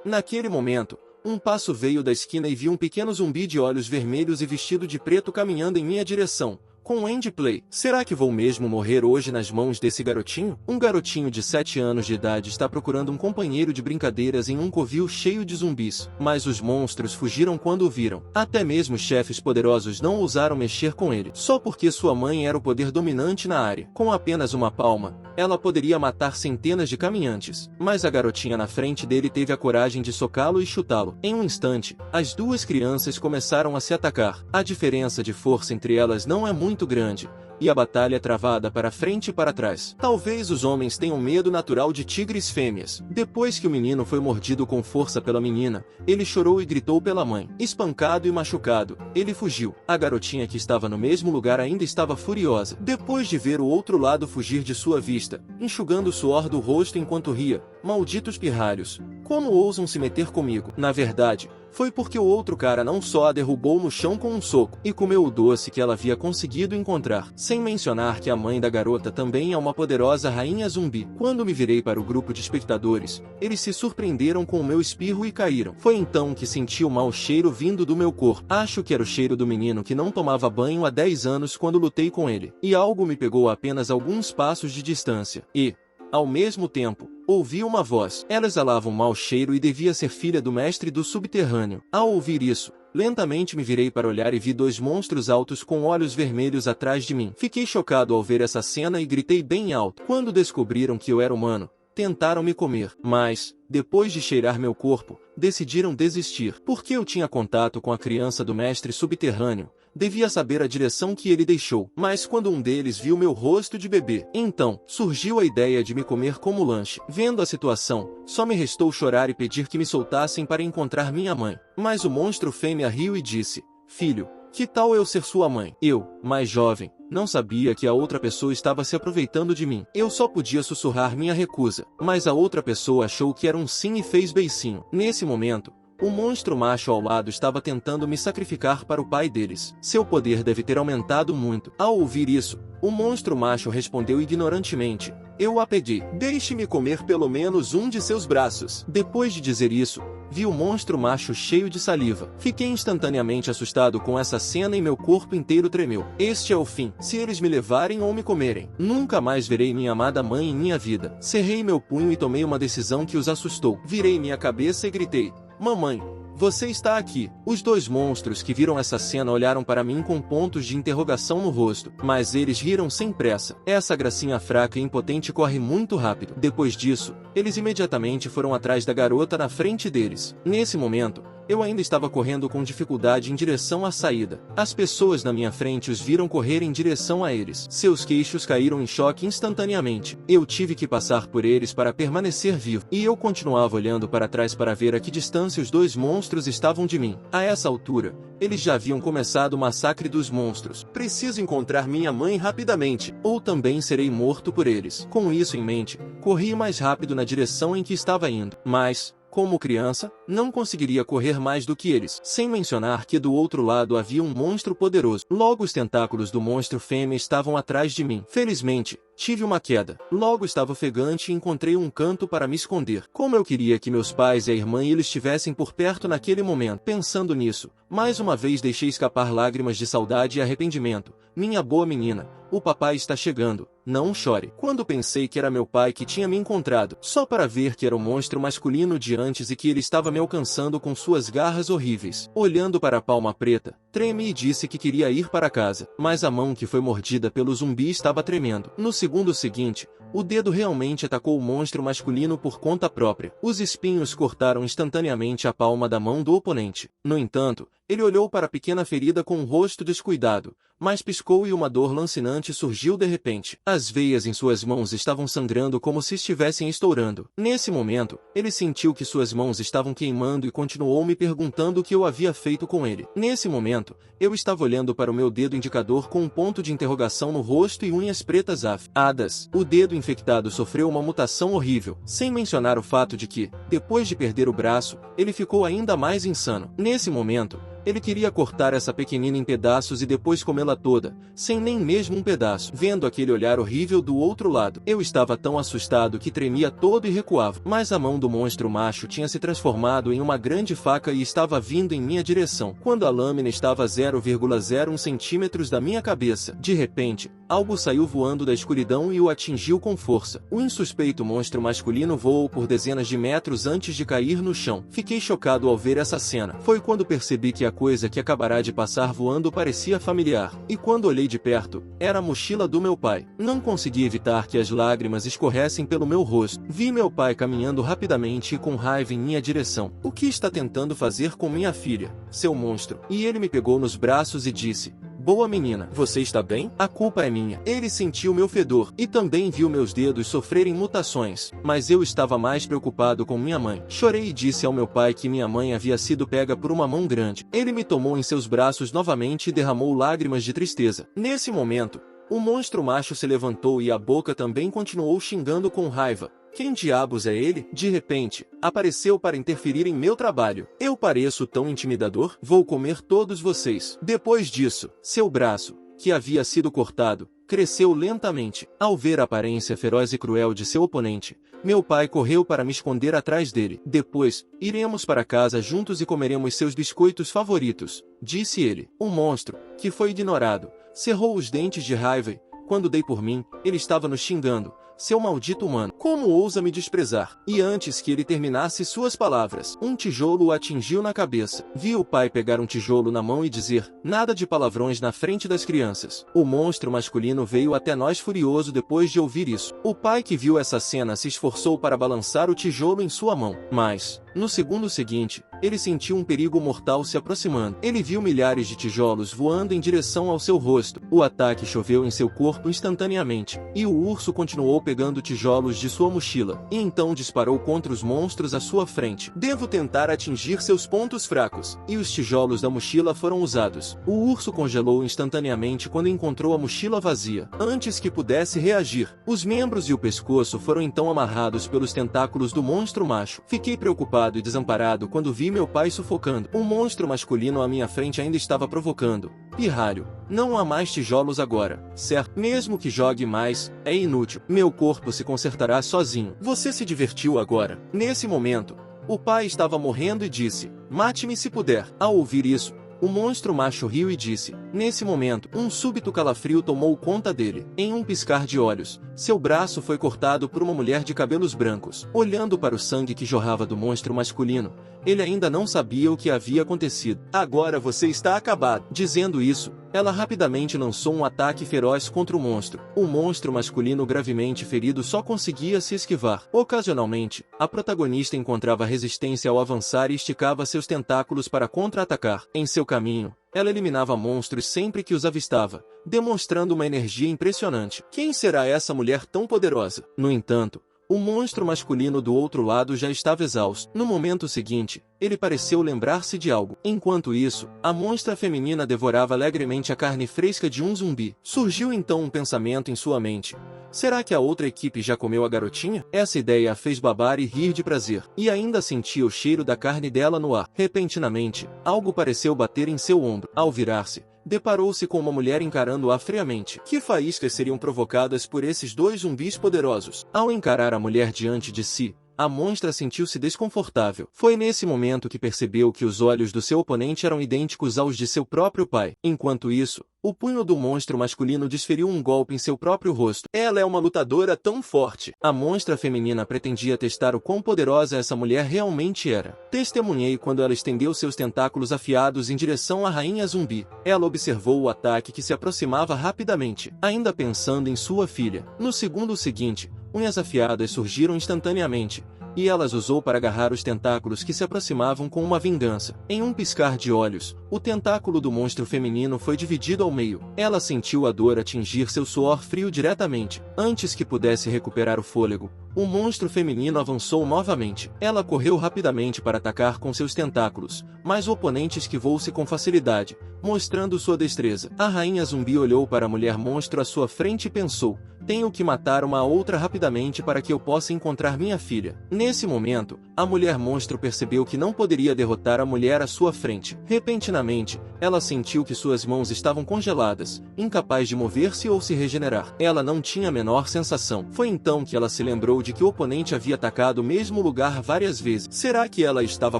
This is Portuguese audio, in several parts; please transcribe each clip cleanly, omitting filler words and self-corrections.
Naquele momento, um passo veio da esquina e vi um pequeno zumbi de olhos vermelhos e vestido de preto caminhando em minha direção, com um endplay. Será que vou mesmo morrer hoje nas mãos desse garotinho? Um garotinho de 7 anos de idade está procurando um companheiro de brincadeiras em um covil cheio de zumbis, mas os monstros fugiram quando o viram. Até mesmo os chefes poderosos não ousaram mexer com ele, só porque sua mãe era o poder dominante na área. Com apenas uma palma, ela poderia matar centenas de caminhantes, mas a garotinha na frente dele teve a coragem de socá-lo e chutá-lo. Em um instante, as duas crianças começaram a se atacar. A diferença de força entre elas não é muito grande, e a batalha é travada para frente e para trás. Talvez os homens tenham medo natural de tigres fêmeas. Depois que o menino foi mordido com força pela menina, ele chorou e gritou pela mãe. Espancado e machucado, ele fugiu. A garotinha que estava no mesmo lugar ainda estava furiosa, depois de ver o outro lado fugir de sua vista, enxugando o suor do rosto enquanto ria. Malditos pirralhos, como ousam se meter comigo? Na verdade, foi porque o outro cara não só a derrubou no chão com um soco, e comeu o doce que ela havia conseguido encontrar. Sem mencionar que a mãe da garota também é uma poderosa rainha zumbi. Quando me virei para o grupo de espectadores, eles se surpreenderam com o meu espirro e caíram. Foi então que senti o mau cheiro vindo do meu corpo. Acho que era o cheiro do menino que não tomava banho há 10 anos quando lutei com ele. E algo me pegou a apenas alguns passos de distância. E, ao mesmo tempo, ouvi uma voz. Ela exalava um mau cheiro e devia ser filha do mestre do subterrâneo. Ao ouvir isso, lentamente me virei para olhar e vi dois monstros altos com olhos vermelhos atrás de mim. Fiquei chocado ao ver essa cena e gritei bem alto. Quando descobriram que eu era humano, tentaram me comer, mas, depois de cheirar meu corpo, decidiram desistir. Porque eu tinha contato com a criança do mestre subterrâneo, devia saber a direção que ele deixou. Mas quando um deles viu meu rosto de bebê, então, surgiu a ideia de me comer como lanche. Vendo a situação, só me restou chorar e pedir que me soltassem para encontrar minha mãe. Mas o monstro fêmea riu e disse: "Filho, que tal eu ser sua mãe?" Eu, mais jovem, não sabia que a outra pessoa estava se aproveitando de mim. Eu só podia sussurrar minha recusa, mas a outra pessoa achou que era um sim e fez beicinho. Nesse momento, o monstro macho ao lado estava tentando me sacrificar para o pai deles. Seu poder deve ter aumentado muito. Ao ouvir isso, o monstro macho respondeu ignorantemente: "Eu a pedi. Deixe-me comer pelo menos um de seus braços." Depois de dizer isso, vi o monstro macho cheio de saliva. Fiquei instantaneamente assustado com essa cena e meu corpo inteiro tremeu. Este é o fim. Se eles me levarem ou me comerem, nunca mais verei minha amada mãe em minha vida. Cerrei meu punho e tomei uma decisão que os assustou. Virei minha cabeça e gritei: "Mamãe, você está aqui." Os dois monstros que viram essa cena olharam para mim com pontos de interrogação no rosto, mas eles riram sem pressa. Essa gracinha fraca e impotente corre muito rápido. Depois disso, eles imediatamente foram atrás da garota na frente deles. Nesse momento, eu ainda estava correndo com dificuldade em direção à saída. As pessoas na minha frente os viram correr em direção a eles. Seus queixos caíram em choque instantaneamente. Eu tive que passar por eles para permanecer vivo. E eu continuava olhando para trás para ver a que distância os dois monstros estavam de mim. A essa altura, eles já haviam começado o massacre dos monstros. Preciso encontrar minha mãe rapidamente, ou também serei morto por eles. Com isso em mente, corri mais rápido na direção em que estava indo. Mas, como criança, não conseguiria correr mais do que eles. Sem mencionar que do outro lado havia um monstro poderoso. Logo os tentáculos do monstro fêmea estavam atrás de mim. Felizmente, tive uma queda. Logo estava ofegante e encontrei um canto para me esconder. Como eu queria que meus pais e a irmã estivessem por perto naquele momento. Pensando nisso, mais uma vez deixei escapar lágrimas de saudade e arrependimento. Minha boa menina, o papai está chegando. Não chore. Quando pensei que era meu pai que tinha me encontrado, só para ver que era o monstro masculino de antes e que ele estava me alcançando com suas garras horríveis. Olhando para a palma preta, tremi e disse que queria ir para casa, mas a mão que foi mordida pelo zumbi estava tremendo. No segundo seguinte, o dedo realmente atacou o monstro masculino por conta própria. Os espinhos cortaram instantaneamente a palma da mão do oponente. No entanto, ele olhou para a pequena ferida com um rosto descuidado, mas piscou e uma dor lancinante surgiu de repente. As veias em suas mãos estavam sangrando como se estivessem estourando. Nesse momento, ele sentiu que suas mãos estavam queimando e continuou me perguntando o que eu havia feito com ele. Nesse momento, eu estava olhando para o meu dedo indicador com um ponto de interrogação no rosto e unhas pretas afiadas. O dedo infectado sofreu uma mutação horrível, sem mencionar o fato de que, depois de perder o braço, ele ficou ainda mais insano. Nesse momento, Ele queria cortar essa pequenina em pedaços e depois comê-la toda, sem nem mesmo um pedaço. Vendo aquele olhar horrível do outro lado, eu estava tão assustado que tremia todo e recuava. Mas a mão do monstro macho tinha se transformado em uma grande faca e estava vindo em minha direção. Quando a lâmina estava a 0,01 centímetros da minha cabeça, de repente, algo saiu voando da escuridão e o atingiu com força. O insuspeito monstro masculino voou por dezenas de metros antes de cair no chão. Fiquei chocado ao ver essa cena. Foi quando percebi que a coisa que acabará de passar voando parecia familiar. E quando olhei de perto, era a mochila do meu pai. Não consegui evitar que as lágrimas escorressem pelo meu rosto. Vi meu pai caminhando rapidamente e com raiva em minha direção. O que está tentando fazer com minha filha, seu monstro? E ele me pegou nos braços e disse: "Boa menina, você está bem? A culpa é minha." Ele sentiu meu fedor e também viu meus dedos sofrerem mutações, mas eu estava mais preocupado com minha mãe. Chorei e disse ao meu pai que minha mãe havia sido pega por uma mão grande. Ele me tomou em seus braços novamente e derramou lágrimas de tristeza. Nesse momento, o monstro macho se levantou e a boca também continuou xingando com raiva. Quem diabos é ele? De repente, apareceu para interferir em meu trabalho. Eu pareço tão intimidador? Vou comer todos vocês. Depois disso, seu braço, que havia sido cortado, cresceu lentamente. Ao ver a aparência feroz e cruel de seu oponente, meu pai correu para me esconder atrás dele. "Depois, iremos para casa juntos e comeremos seus biscoitos favoritos", disse ele. O monstro, que foi ignorado, cerrou os dentes de raiva e, quando dei por mim, ele estava nos xingando. "Seu maldito humano, como ousa me desprezar?" E antes que ele terminasse suas palavras, um tijolo o atingiu na cabeça. Vi o pai pegar um tijolo na mão e dizer: "Nada de palavrões na frente das crianças." O monstro masculino veio até nós furioso depois de ouvir isso. O pai, que viu essa cena, se esforçou para balançar o tijolo em sua mão. Mas, no segundo seguinte, ele sentiu um perigo mortal se aproximando. Ele viu milhares de tijolos voando em direção ao seu rosto. O ataque choveu em seu corpo instantaneamente, e o urso continuou pegando tijolos de sua mochila, e então disparou contra os monstros à sua frente. Devo tentar atingir seus pontos fracos. E os tijolos da mochila foram usados. O urso congelou instantaneamente quando encontrou a mochila vazia. Antes que pudesse reagir, os membros e o pescoço foram então amarrados pelos tentáculos do monstro macho. Fiquei preocupado e desamparado quando vi meu pai sufocando. O monstro masculino à minha frente ainda estava provocando: "Pirralho, não há mais tijolos agora, certo? Mesmo que jogue mais, é inútil. Meu corpo se consertará sozinho. Você se divertiu agora." Nesse momento, o pai estava morrendo e disse: "Mate-me se puder." Ao ouvir isso, o monstro macho riu e disse. Nesse momento, um súbito calafrio tomou conta dele. Em um piscar de olhos, seu braço foi cortado por uma mulher de cabelos brancos. Olhando para o sangue que jorrava do monstro masculino, ele ainda não sabia o que havia acontecido. "Agora você está acabado." Dizendo isso, ela rapidamente lançou um ataque feroz contra o monstro. O monstro masculino, gravemente ferido, só conseguia se esquivar. Ocasionalmente, a protagonista encontrava resistência ao avançar e esticava seus tentáculos para contra-atacar. Em seu caminho, ela eliminava monstros sempre que os avistava, demonstrando uma energia impressionante. Quem será essa mulher tão poderosa? No entanto, o monstro masculino do outro lado já estava exausto. No momento seguinte, ele pareceu lembrar-se de algo. Enquanto isso, a monstra feminina devorava alegremente a carne fresca de um zumbi. Surgiu então um pensamento em sua mente. Será que a outra equipe já comeu a garotinha? Essa ideia a fez babar e rir de prazer. E ainda sentia o cheiro da carne dela no ar. Repentinamente, algo pareceu bater em seu ombro. Ao virar-se, deparou-se com uma mulher encarando-a friamente. Que faíscas seriam provocadas por esses dois zumbis poderosos? Ao encarar a mulher diante de si, a monstra sentiu-se desconfortável. Foi nesse momento que percebeu que os olhos do seu oponente eram idênticos aos de seu próprio pai. Enquanto isso, o punho do monstro masculino desferiu um golpe em seu próprio rosto. Ela é uma lutadora tão forte. A monstra feminina pretendia testar o quão poderosa essa mulher realmente era. Testemunhei quando ela estendeu seus tentáculos afiados em direção à rainha zumbi. Ela observou o ataque que se aproximava rapidamente, ainda pensando em sua filha. No segundo seguinte, unhas afiadas surgiram instantaneamente, e ela as usou para agarrar os tentáculos que se aproximavam com uma vingança. Em um piscar de olhos, o tentáculo do monstro feminino foi dividido ao meio. Ela sentiu a dor atingir seu suor frio diretamente. Antes que pudesse recuperar o fôlego, o monstro feminino avançou novamente. Ela correu rapidamente para atacar com seus tentáculos, mas o oponente esquivou-se com facilidade, mostrando sua destreza. A rainha zumbi olhou para a mulher monstro à sua frente e pensou: Tenho que matar uma outra rapidamente para que eu possa encontrar minha filha. Nesse momento, a mulher monstro percebeu que não poderia derrotar a mulher à sua frente. Repentinamente, ela sentiu que suas mãos estavam congeladas, incapaz de mover-se ou se regenerar. Ela não tinha a menor sensação. Foi então que ela se lembrou de que o oponente havia atacado o mesmo lugar várias vezes. Será que ela estava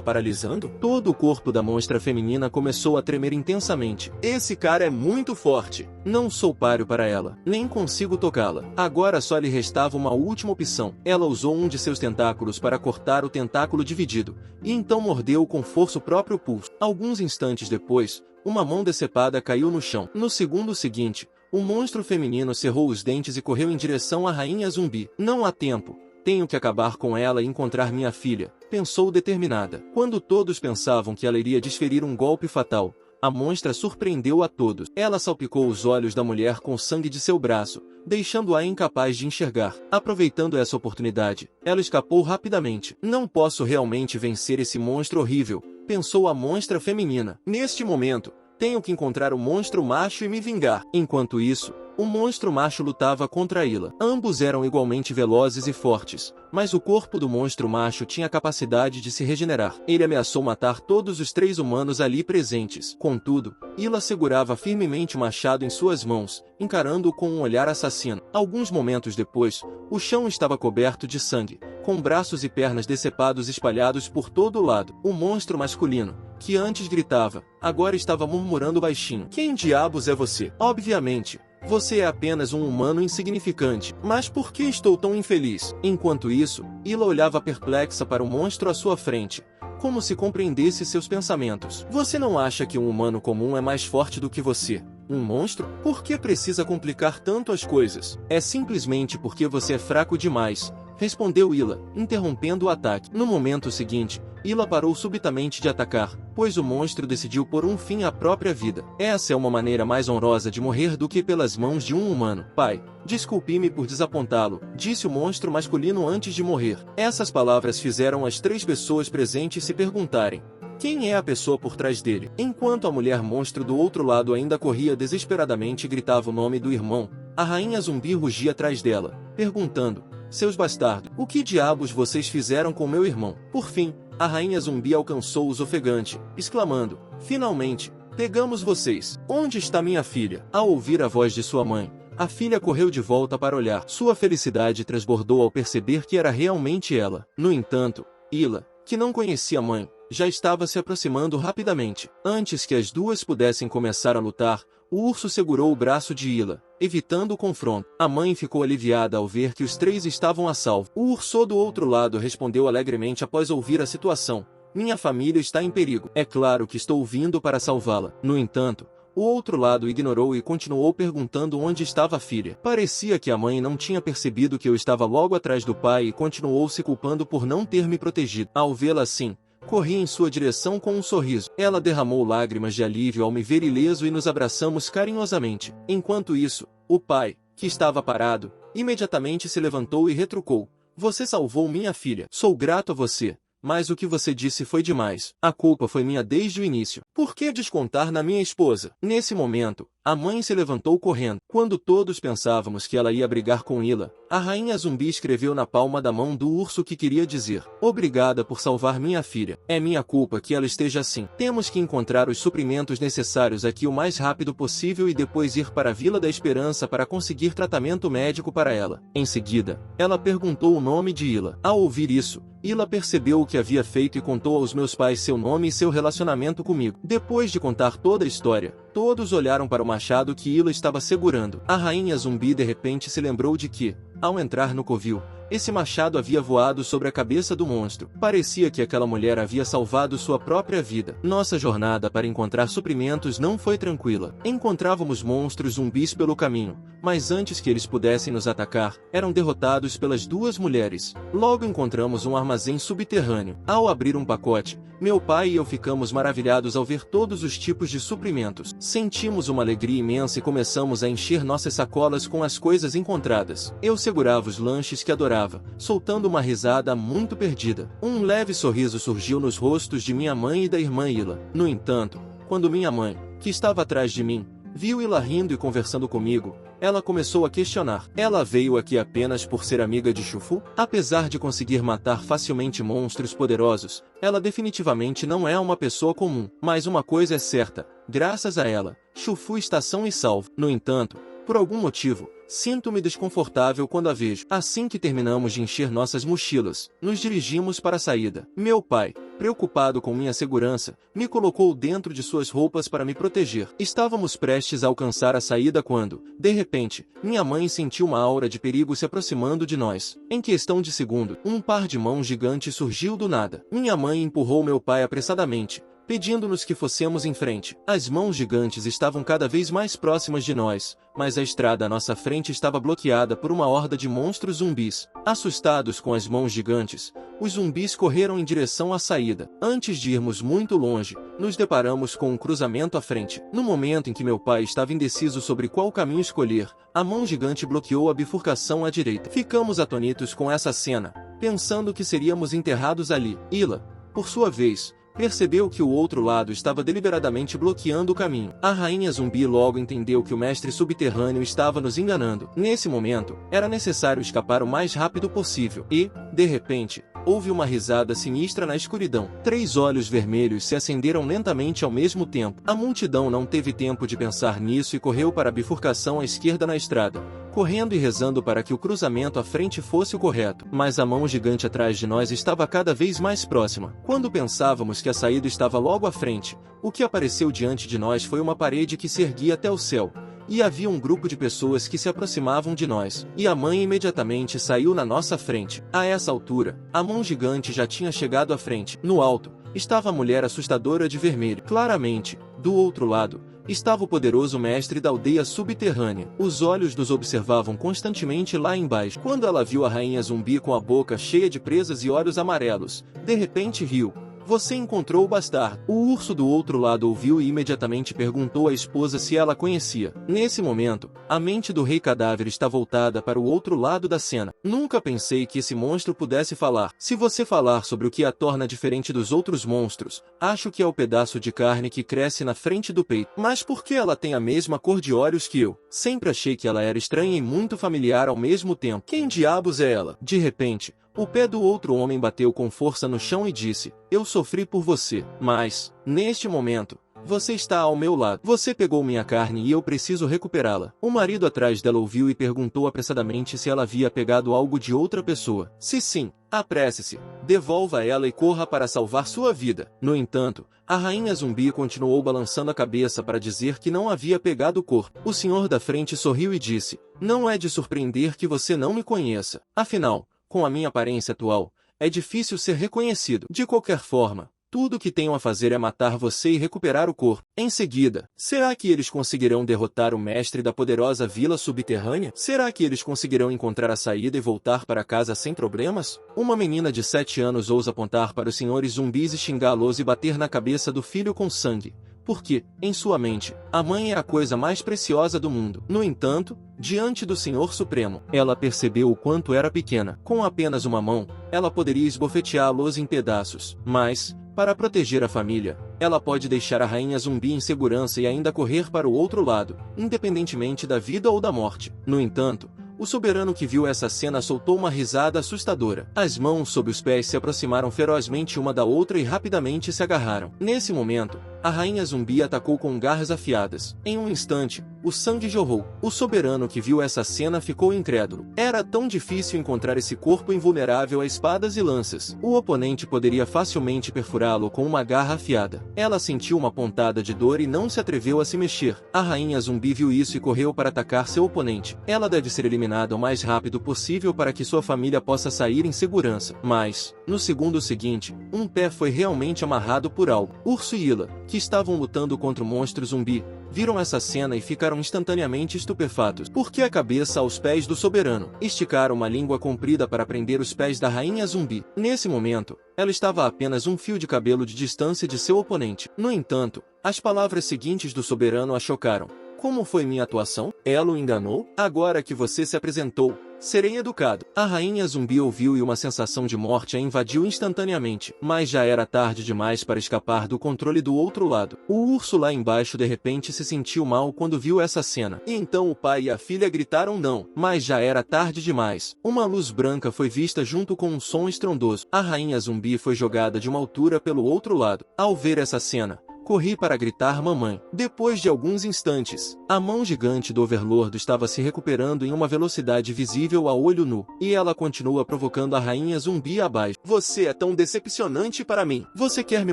paralisando? Todo o corpo da monstra feminina começou a tremer intensamente. Esse cara é muito forte. Não sou páreo para ela. Nem consigo tocá-la. Agora só lhe restava uma última opção. Ela usou um de seus tentáculos para cortar o tentáculo dividido, e então mordeu com força o próprio pulso. Alguns instantes depois, uma mão decepada caiu no chão. No segundo seguinte, o monstro feminino cerrou os dentes e correu em direção à rainha zumbi. Não há tempo. Tenho que acabar com ela e encontrar minha filha, pensou determinada. Quando todos pensavam que ela iria desferir um golpe fatal, a monstra surpreendeu a todos. Ela salpicou os olhos da mulher com o sangue de seu braço, deixando-a incapaz de enxergar. Aproveitando essa oportunidade, ela escapou rapidamente. Não posso realmente vencer esse monstro horrível, pensou a monstra feminina. Neste momento, tenho que encontrar o monstro macho e me vingar. Enquanto isso, o monstro macho lutava contra Ila. Ambos eram igualmente velozes e fortes, mas o corpo do monstro macho tinha a capacidade de se regenerar. Ele ameaçou matar todos os 3 humanos ali presentes. Contudo, Ila segurava firmemente o machado em suas mãos, encarando-o com um olhar assassino. Alguns momentos depois, o chão estava coberto de sangue, com braços e pernas decepados espalhados por todo o lado. O monstro masculino, que antes gritava, agora estava murmurando baixinho. Quem diabos é você? Obviamente, você é apenas um humano insignificante. Mas por que estou tão infeliz? Enquanto isso, Ila olhava perplexa para o monstro à sua frente, como se compreendesse seus pensamentos. Você não acha que um humano comum é mais forte do que você? Um monstro? Por que precisa complicar tanto as coisas? É simplesmente porque você é fraco demais, respondeu Ila, interrompendo o ataque. No momento seguinte, Ila parou subitamente de atacar, pois o monstro decidiu pôr um fim à própria vida. Essa é uma maneira mais honrosa de morrer do que pelas mãos de um humano. Pai, desculpe-me por desapontá-lo, disse o monstro masculino antes de morrer. Essas palavras fizeram as 3 pessoas presentes se perguntarem: quem é a pessoa por trás dele? Enquanto a mulher monstro do outro lado ainda corria desesperadamente e gritava o nome do irmão, a rainha zumbi rugia atrás dela, perguntando: seus bastardos, o que diabos vocês fizeram com meu irmão? Por fim, a rainha zumbi alcançou-os ofegante, exclamando: finalmente, pegamos vocês. Onde está minha filha? Ao ouvir a voz de sua mãe, a filha correu de volta para olhar. Sua felicidade transbordou ao perceber que era realmente ela. No entanto, Ila, que não conhecia a mãe, já estava se aproximando rapidamente. Antes que as duas pudessem começar a lutar, o urso segurou o braço de Ila, evitando o confronto. A mãe ficou aliviada ao ver que os 3 estavam a salvo. O urso do outro lado respondeu alegremente após ouvir a situação: minha família está em perigo. É claro que estou vindo para salvá-la. No entanto, o outro lado ignorou e continuou perguntando onde estava a filha. Parecia que a mãe não tinha percebido que eu estava logo atrás do pai e continuou se culpando por não ter me protegido. Ao vê-la assim, corri em sua direção com um sorriso. Ela derramou lágrimas de alívio ao me ver ileso e nos abraçamos carinhosamente. Enquanto isso, o pai, que estava parado, imediatamente se levantou e retrucou: você salvou minha filha. Sou grato a você, mas o que você disse foi demais. A culpa foi minha desde o início. Por que descontar na minha esposa? Nesse momento, a mãe se levantou correndo. Quando todos pensávamos que ela ia brigar com Ila, a rainha zumbi escreveu na palma da mão do urso que queria dizer: obrigada por salvar minha filha. É minha culpa que ela esteja assim. Temos que encontrar os suprimentos necessários aqui o mais rápido possível e depois ir para a Vila da Esperança para conseguir tratamento médico para ela. Em seguida, ela perguntou o nome de Ila. Ao ouvir isso, Ila percebeu o que havia feito e contou aos meus pais seu nome e seu relacionamento comigo. Depois de contar toda a história, todos olharam para o machado que Ila estava segurando. A rainha zumbi de repente se lembrou de que, ao entrar no covil, esse machado havia voado sobre a cabeça do monstro. Parecia que aquela mulher havia salvado sua própria vida. Nossa jornada para encontrar suprimentos não foi tranquila. Encontrávamos monstros zumbis pelo caminho, mas antes que eles pudessem nos atacar, eram derrotados pelas 2 mulheres. Logo encontramos um armazém subterrâneo. Ao abrir um pacote, meu pai e eu ficamos maravilhados ao ver todos os tipos de suprimentos. Sentimos uma alegria imensa e começamos a encher nossas sacolas com as coisas encontradas. Eu segurava os lanches que adorava, soltando uma risada muito perdida. Um leve sorriso surgiu nos rostos de minha mãe e da irmã Ila. No entanto, quando minha mãe, que estava atrás de mim, Viu Ila rindo e conversando comigo. Ela começou a questionar. Ela veio aqui apenas por ser amiga de Chufu? Apesar de conseguir matar facilmente monstros poderosos, ela definitivamente não é uma pessoa comum. Mas uma coisa é certa, graças a ela, Chufu está são e salvo. No entanto, por algum motivo, sinto-me desconfortável quando a vejo. Assim que terminamos de encher nossas mochilas, nos dirigimos para a saída. Meu pai, preocupado com minha segurança, me colocou dentro de suas roupas para me proteger. Estávamos prestes a alcançar a saída quando, de repente, minha mãe sentiu uma aura de perigo se aproximando de nós. Em questão de segundo, um par de mãos gigantes surgiu do nada. Minha mãe empurrou meu pai apressadamente, pedindo-nos que fossemos em frente. As mãos gigantes estavam cada vez mais próximas de nós, mas a estrada à nossa frente estava bloqueada por uma horda de monstros zumbis. Assustados com as mãos gigantes, os zumbis correram em direção à saída. Antes de irmos muito longe, nos deparamos com um cruzamento à frente. No momento em que meu pai estava indeciso sobre qual caminho escolher, a mão gigante bloqueou a bifurcação à direita. Ficamos atonitos com essa cena, pensando que seríamos enterrados ali. Ila, por sua vez, percebeu que o outro lado estava deliberadamente bloqueando o caminho. A rainha zumbi logo entendeu que o mestre subterrâneo estava nos enganando. Nesse momento, era necessário escapar o mais rápido possível. E, de repente, houve uma risada sinistra na escuridão. 3 olhos vermelhos se acenderam lentamente ao mesmo tempo. A multidão não teve tempo de pensar nisso e correu para a bifurcação à esquerda na estrada, correndo e rezando para que o cruzamento à frente fosse o correto. Mas a mão gigante atrás de nós estava cada vez mais próxima. Quando pensávamos que a saída estava logo à frente, o que apareceu diante de nós foi uma parede que se erguia até o céu. E havia um grupo de pessoas que se aproximavam de nós. E a mãe imediatamente saiu na nossa frente. A essa altura, a mão gigante já tinha chegado à frente. No alto, estava a mulher assustadora de vermelho. Claramente, do outro lado, estava o poderoso mestre da aldeia subterrânea. Os olhos nos observavam constantemente lá embaixo. Quando ela viu a rainha zumbi com a boca cheia de presas e olhos amarelos, de repente riu. Você encontrou o bastardo. O urso do outro lado ouviu e imediatamente perguntou à esposa se ela a conhecia. Nesse momento, a mente do rei cadáver está voltada para o outro lado da cena. Nunca pensei que esse monstro pudesse falar. Se você falar sobre o que a torna diferente dos outros monstros, acho que é o pedaço de carne que cresce na frente do peito. Mas por que ela tem a mesma cor de olhos que eu? Sempre achei que ela era estranha e muito familiar ao mesmo tempo. Quem diabos é ela? De repente, o pé do outro homem bateu com força no chão e disse, eu sofri por você, mas, neste momento, você está ao meu lado. Você pegou minha carne e eu preciso recuperá-la. O marido atrás dela ouviu e perguntou apressadamente se ela havia pegado algo de outra pessoa. Se sim, apresse-se, devolva ela e corra para salvar sua vida. No entanto, a rainha zumbi continuou balançando a cabeça para dizer que não havia pegado o corpo. O senhor da frente sorriu e disse, não é de surpreender que você não me conheça. Afinal, com a minha aparência atual, é difícil ser reconhecido. De qualquer forma, tudo o que tenho a fazer é matar você e recuperar o corpo. Em seguida, será que eles conseguirão derrotar o mestre da poderosa vila subterrânea? Será que eles conseguirão encontrar a saída e voltar para casa sem problemas? Uma menina de 7 anos ousa apontar para os senhores zumbis e xingá-los e bater na cabeça do filho com sangue. Porque, em sua mente, a mãe é a coisa mais preciosa do mundo. No entanto, diante do Senhor Supremo, ela percebeu o quanto era pequena. Com apenas uma mão, ela poderia esbofeteá-los em pedaços. Mas, para proteger a família, ela pode deixar a rainha zumbi em segurança e ainda correr para o outro lado, independentemente da vida ou da morte. No entanto, o soberano que viu essa cena soltou uma risada assustadora. As mãos sob os pés se aproximaram ferozmente uma da outra e rapidamente se agarraram. Nesse momento, a rainha zumbi atacou com garras afiadas. Em um instante, o sangue jorrou. O soberano que viu essa cena ficou incrédulo. Era tão difícil encontrar esse corpo invulnerável a espadas e lanças. O oponente poderia facilmente perfurá-lo com uma garra afiada. Ela sentiu uma pontada de dor e não se atreveu a se mexer. A rainha zumbi viu isso e correu para atacar seu oponente. Ela deve ser eliminada o mais rápido possível para que sua família possa sair em segurança. Mas, no segundo seguinte, um pé foi realmente amarrado por algo. Urso e Ila, que estavam lutando contra o monstro zumbi, viram essa cena e ficaram instantaneamente estupefatos. Porque a cabeça aos pés do soberano. Esticaram uma língua comprida para prender os pés da rainha zumbi. Nesse momento, ela estava a apenas um fio de cabelo de distância de seu oponente. No entanto, as palavras seguintes do soberano a chocaram. Como foi minha atuação? Ela o enganou? Agora que você se apresentou, serei educado. A rainha zumbi ouviu e uma sensação de morte a invadiu instantaneamente, mas já era tarde demais para escapar do controle do outro lado. O urso lá embaixo de repente se sentiu mal quando viu essa cena. E então o pai e a filha gritaram não, mas já era tarde demais. Uma luz branca foi vista junto com um som estrondoso. A rainha zumbi foi jogada de uma altura pelo outro lado. Ao ver essa cena, corri para gritar mamãe. Depois de alguns instantes, a mão gigante do Overlord estava se recuperando em uma velocidade visível a olho nu, e ela continua provocando a rainha zumbi abaixo. Você é tão decepcionante para mim. Você quer me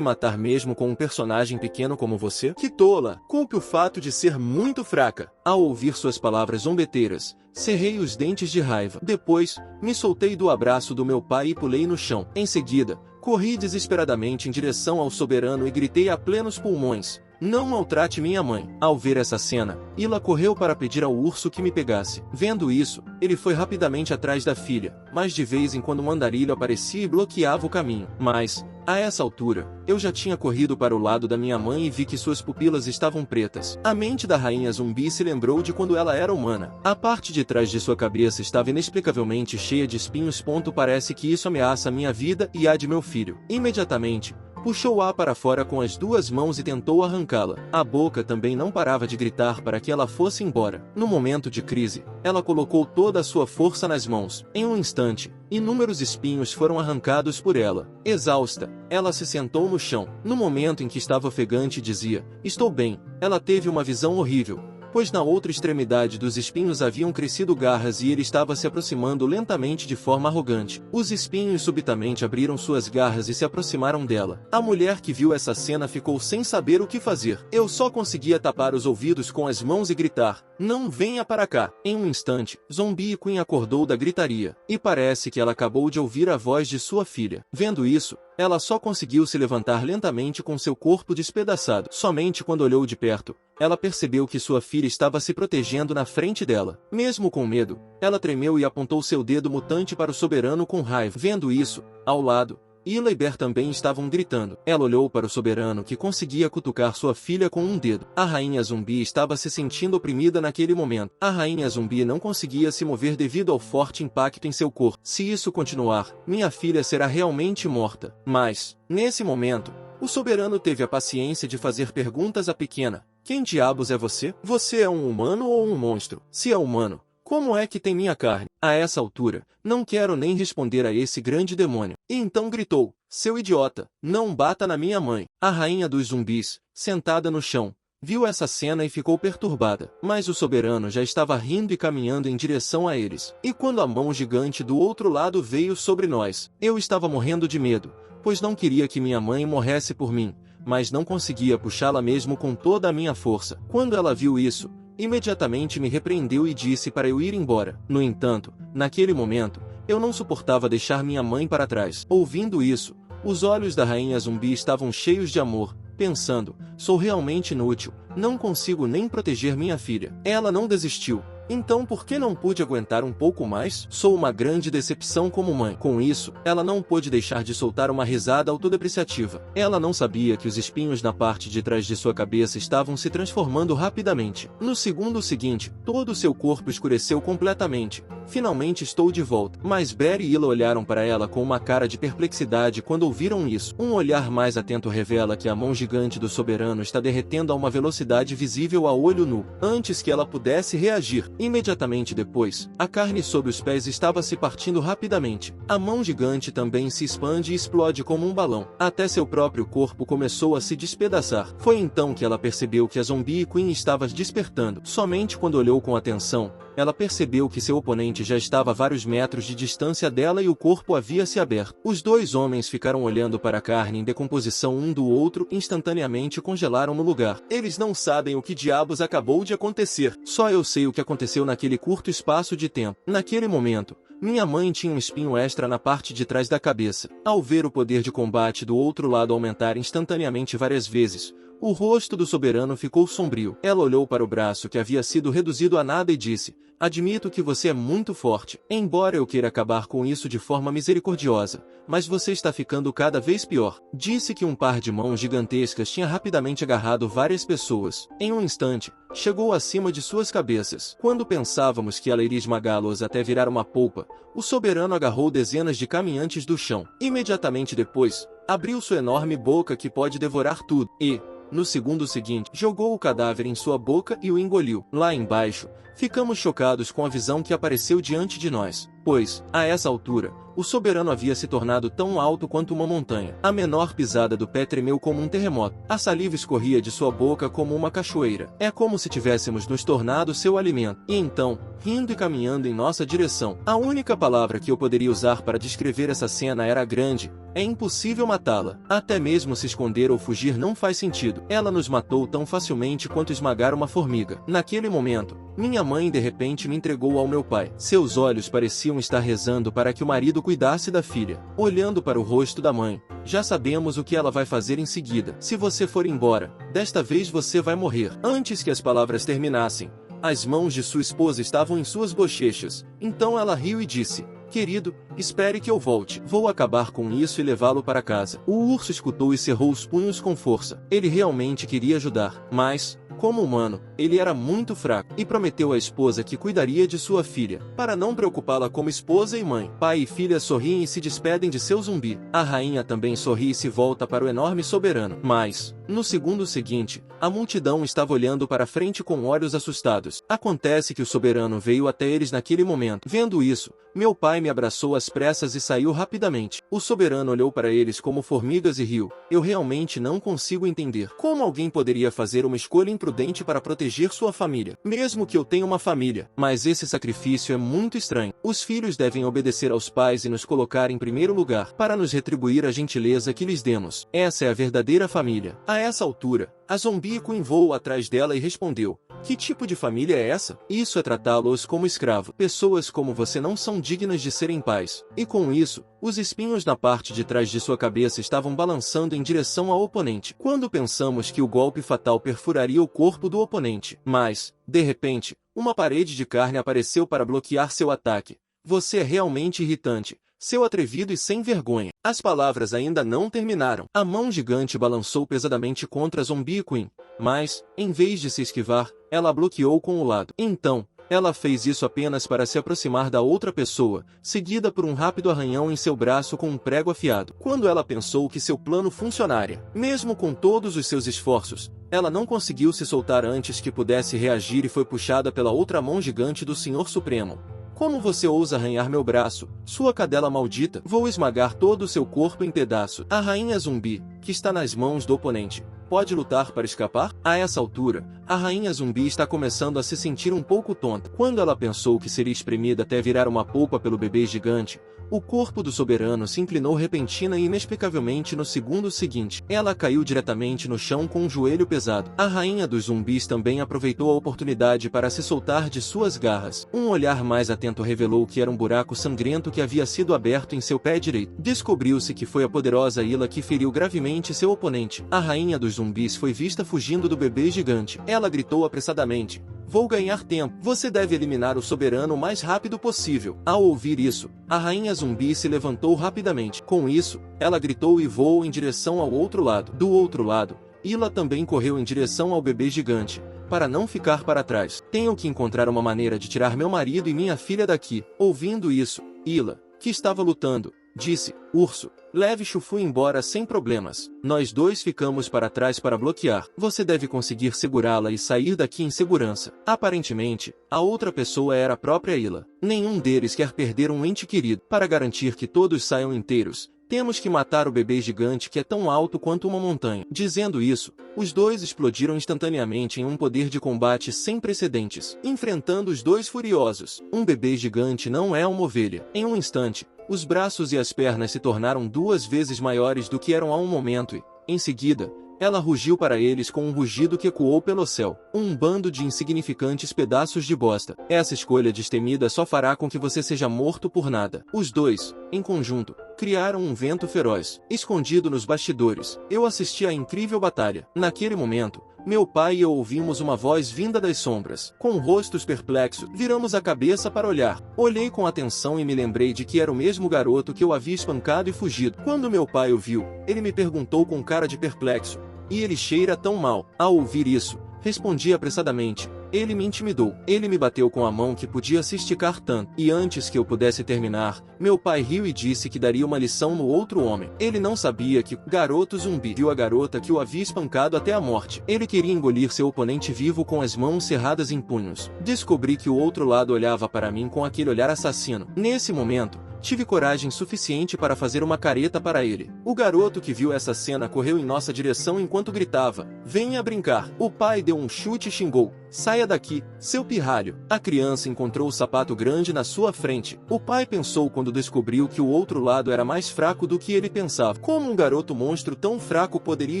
matar mesmo com um personagem pequeno como você? Que tola! Culpe o fato de ser muito fraca. Ao ouvir suas palavras zombeteiras, cerrei os dentes de raiva. Depois, me soltei do abraço do meu pai e pulei no chão. Em seguida, corri desesperadamente em direção ao soberano e gritei a plenos pulmões: não maltrate minha mãe. Ao ver essa cena, Ila correu para pedir ao urso que me pegasse. Vendo isso, ele foi rapidamente atrás da filha, mas de vez em quando um andarilho aparecia e bloqueava o caminho. Mas, a essa altura, eu já tinha corrido para o lado da minha mãe e vi que suas pupilas estavam pretas. A mente da rainha zumbi se lembrou de quando ela era humana. A parte de trás de sua cabeça estava inexplicavelmente cheia de espinhos. Parece que isso ameaça minha vida e a de meu filho. Imediatamente, puxou-a para fora com as duas mãos e tentou arrancá-la. A boca também não parava de gritar para que ela fosse embora. No momento de crise, ela colocou toda a sua força nas mãos. Em um instante, inúmeros espinhos foram arrancados por ela. Exausta, ela se sentou no chão. No momento em que estava ofegante e dizia: estou bem, ela teve uma visão horrível, pois na outra extremidade dos espinhos haviam crescido garras e ele estava se aproximando lentamente de forma arrogante. Os espinhos subitamente abriram suas garras e se aproximaram dela. A mulher que viu essa cena ficou sem saber o que fazer. Eu só conseguia tapar os ouvidos com as mãos e gritar: não venha para cá! Em um instante, Zombie Queen acordou da gritaria, e parece que ela acabou de ouvir a voz de sua filha. Vendo isso, ela só conseguiu se levantar lentamente com seu corpo despedaçado. Somente quando olhou de perto, ela percebeu que sua filha estava se protegendo na frente dela. Mesmo com medo, ela tremeu e apontou seu dedo mutante para o soberano com raiva. Vendo isso, ao lado, Ila e Bear também estavam gritando. Ela olhou para o soberano que conseguia cutucar sua filha com um dedo. A rainha zumbi estava se sentindo oprimida naquele momento. A rainha zumbi não conseguia se mover devido ao forte impacto em seu corpo. Se isso continuar, minha filha será realmente morta. Mas, nesse momento, o soberano teve a paciência de fazer perguntas à pequena: quem diabos é você? Você é um humano ou um monstro? Se é humano, como é que tem minha carne? A essa altura, não quero nem responder a esse grande demônio. E então gritou: seu idiota, não bata na minha mãe. A rainha dos zumbis, sentada no chão, viu essa cena e ficou perturbada. Mas o soberano já estava rindo e caminhando em direção a eles. E quando a mão gigante do outro lado veio sobre nós, eu estava morrendo de medo, pois não queria que minha mãe morresse por mim, mas não conseguia puxá-la mesmo com toda a minha força. Quando ela viu isso, imediatamente me repreendeu e disse para eu ir embora. No entanto, naquele momento, eu não suportava deixar minha mãe para trás. Ouvindo isso, os olhos da rainha zumbi estavam cheios de amor, pensando: sou realmente inútil, não consigo nem proteger minha filha. Ela não desistiu. Então por que não pude aguentar um pouco mais? Sou uma grande decepção como mãe. Com isso, ela não pôde deixar de soltar uma risada autodepreciativa. Ela não sabia que os espinhos na parte de trás de sua cabeça estavam se transformando rapidamente. No segundo seguinte, todo seu corpo escureceu completamente. Finalmente estou de volta. Mas Bear e Ila olharam para ela com uma cara de perplexidade quando ouviram isso. Um olhar mais atento revela que a mão gigante do soberano está derretendo a uma velocidade visível a olho nu, antes que ela pudesse reagir. Imediatamente depois, a carne sob os pés estava se partindo rapidamente. A mão gigante também se expande e explode como um balão. Até seu próprio corpo começou a se despedaçar. Foi então que ela percebeu que a Zombie Queen estava despertando. Somente quando olhou com atenção, ela percebeu que seu oponente já estava a vários metros de distância dela e o corpo havia se aberto. Os dois homens ficaram olhando para a carne em decomposição um do outro e instantaneamente congelaram no lugar. Eles não sabem o que diabos acabou de acontecer. Só eu sei o que aconteceu naquele curto espaço de tempo. Naquele momento, minha mãe tinha um espinho extra na parte de trás da cabeça. Ao ver o poder de combate do outro lado aumentar instantaneamente várias vezes, o rosto do soberano ficou sombrio. Ela olhou para o braço que havia sido reduzido a nada e disse: admito que você é muito forte, embora eu queira acabar com isso de forma misericordiosa, mas você está ficando cada vez pior. Disse que um par de mãos gigantescas tinha rapidamente agarrado várias pessoas. Em um instante, chegou acima de suas cabeças. Quando pensávamos que ela iria esmagá-los até virar uma polpa, o soberano agarrou dezenas de caminhantes do chão. Imediatamente depois, abriu sua enorme boca que pode devorar tudo e, no segundo seguinte, jogou o cadáver em sua boca e o engoliu. Lá embaixo, ficamos chocados com a visão que apareceu diante de nós, pois, a essa altura, o soberano havia se tornado tão alto quanto uma montanha. A menor pisada do pé tremeu como um terremoto. A saliva escorria de sua boca como uma cachoeira. É como se tivéssemos nos tornado seu alimento. E então, rindo e caminhando em nossa direção. A única palavra que eu poderia usar para descrever essa cena era grande. É impossível matá-la. Até mesmo se esconder ou fugir não faz sentido. Ela nos matou tão facilmente quanto esmagar uma formiga. Naquele momento, minha mãe de repente me entregou ao meu pai. Seus olhos pareciam estar rezando para que o marido cuidasse da filha. Olhando para o rosto da mãe, já sabemos o que ela vai fazer em seguida. Se você for embora, desta vez você vai morrer. Antes que as palavras terminassem, as mãos de sua esposa estavam em suas bochechas. Então ela riu e disse: querido, espere que eu volte. Vou acabar com isso e levá-lo para casa. O urso escutou e cerrou os punhos com força. Ele realmente queria ajudar, mas, como humano, ele era muito fraco e prometeu à esposa que cuidaria de sua filha, para não preocupá-la como esposa e mãe. Pai e filha sorriem e se despedem de seu zumbi. A rainha também sorri e se volta para o enorme soberano. Mas, no segundo seguinte, a multidão estava olhando para frente com olhos assustados. Acontece que o soberano veio até eles naquele momento. Vendo isso, meu pai me abraçou às pressas e saiu rapidamente. O soberano olhou para eles como formigas e riu. Eu realmente não consigo entender como alguém poderia fazer uma escolha imprudente para proteger sua família. Mesmo que eu tenha uma família, mas esse sacrifício é muito estranho. Os filhos devem obedecer aos pais e nos colocar em primeiro lugar, para nos retribuir a gentileza que lhes demos. Essa é a verdadeira família. A essa altura, a Zombie Queen voou atrás dela e respondeu: que tipo de família é essa? Isso é tratá-los como escravo. Pessoas como você não são dignas de serem pais. E com isso, os espinhos na parte de trás de sua cabeça estavam balançando em direção ao oponente. Quando pensamos que o golpe fatal perfuraria o corpo do oponente. Mas, de repente, uma parede de carne apareceu para bloquear seu ataque. Você é realmente irritante, seu atrevido e sem vergonha. As palavras ainda não terminaram. A mão gigante balançou pesadamente contra a Zombie Queen, mas, em vez de se esquivar, ela a bloqueou com o lado. Então, ela fez isso apenas para se aproximar da outra pessoa, seguida por um rápido arranhão em seu braço com um prego afiado. Quando ela pensou que seu plano funcionaria, mesmo com todos os seus esforços, ela não conseguiu se soltar antes que pudesse reagir e foi puxada pela outra mão gigante do Senhor Supremo. Como você ousa arranhar meu braço, sua cadela maldita? Vou esmagar todo o seu corpo em pedaços. A rainha zumbi, que está nas mãos do oponente, pode lutar para escapar? A essa altura, a rainha zumbi está começando a se sentir um pouco tonta. Quando ela pensou que seria espremida até virar uma polpa pelo bebê gigante, o corpo do soberano se inclinou repentina e inexplicavelmente no segundo seguinte. Ela caiu diretamente no chão com um joelho pesado. A rainha dos zumbis também aproveitou a oportunidade para se soltar de suas garras. Um olhar mais atento revelou que era um buraco sangrento que havia sido aberto em seu pé direito. Descobriu-se que foi a poderosa Ila que feriu gravemente seu oponente. A rainha dos zumbis foi vista fugindo do bebê gigante. Ela gritou apressadamente: vou ganhar tempo. Você deve eliminar o soberano o mais rápido possível. Ao ouvir isso, a rainha zumbi se levantou rapidamente. Com isso, ela gritou e voou em direção ao outro lado. Do outro lado, Ila também correu em direção ao bebê gigante, para não ficar para trás. Tenho que encontrar uma maneira de tirar meu marido e minha filha daqui. Ouvindo isso, Ila, que estava lutando, disse: urso, leve Chufu embora sem problemas. Nós dois ficamos para trás para bloquear. Você deve conseguir segurá-la e sair daqui em segurança. Aparentemente, a outra pessoa era a própria Ila. Nenhum deles quer perder um ente querido. Para garantir que todos saiam inteiros, temos que matar o bebê gigante que é tão alto quanto uma montanha. Dizendo isso, os dois explodiram instantaneamente em um poder de combate sem precedentes, enfrentando os dois furiosos. Um bebê gigante não é uma ovelha. Em um instante, os braços e as pernas se tornaram 2 vezes maiores do que eram há um momento e, em seguida, ela rugiu para eles com um rugido que ecoou pelo céu. Um bando de insignificantes pedaços de bosta. Essa escolha destemida só fará com que você seja morto por nada. Os dois, em conjunto, criaram um vento feroz. Escondido nos bastidores, eu assisti à incrível batalha. Naquele momento, Meu pai e eu ouvimos uma voz vinda das sombras. Com rostos perplexos, viramos a cabeça para olhar. Olhei com atenção e me lembrei de que era o mesmo garoto que eu havia espancado e fugido. Quando meu pai o viu, ele me perguntou com cara de perplexo: "E ele cheira tão mal?" Ao ouvir isso, respondi apressadamente: "Ele me intimidou. Ele me bateu com a mão que podia se esticar tanto." E antes que eu pudesse terminar, meu pai riu e disse que daria uma lição no outro homem. Ele não sabia que o garoto zumbi viu a garota que o havia espancado até a morte. Ele queria engolir seu oponente vivo com as mãos cerradas em punhos. Descobri que o outro lado olhava para mim com aquele olhar assassino. Nesse momento, tive coragem suficiente para fazer uma careta para ele. O garoto que viu essa cena correu em nossa direção enquanto gritava: "Venha brincar." O pai deu um chute e xingou: "Saia daqui, seu pirralho." A criança encontrou o sapato grande na sua frente. O pai pensou quando descobriu que o outro lado era mais fraco do que ele pensava. Como um garoto monstro tão fraco poderia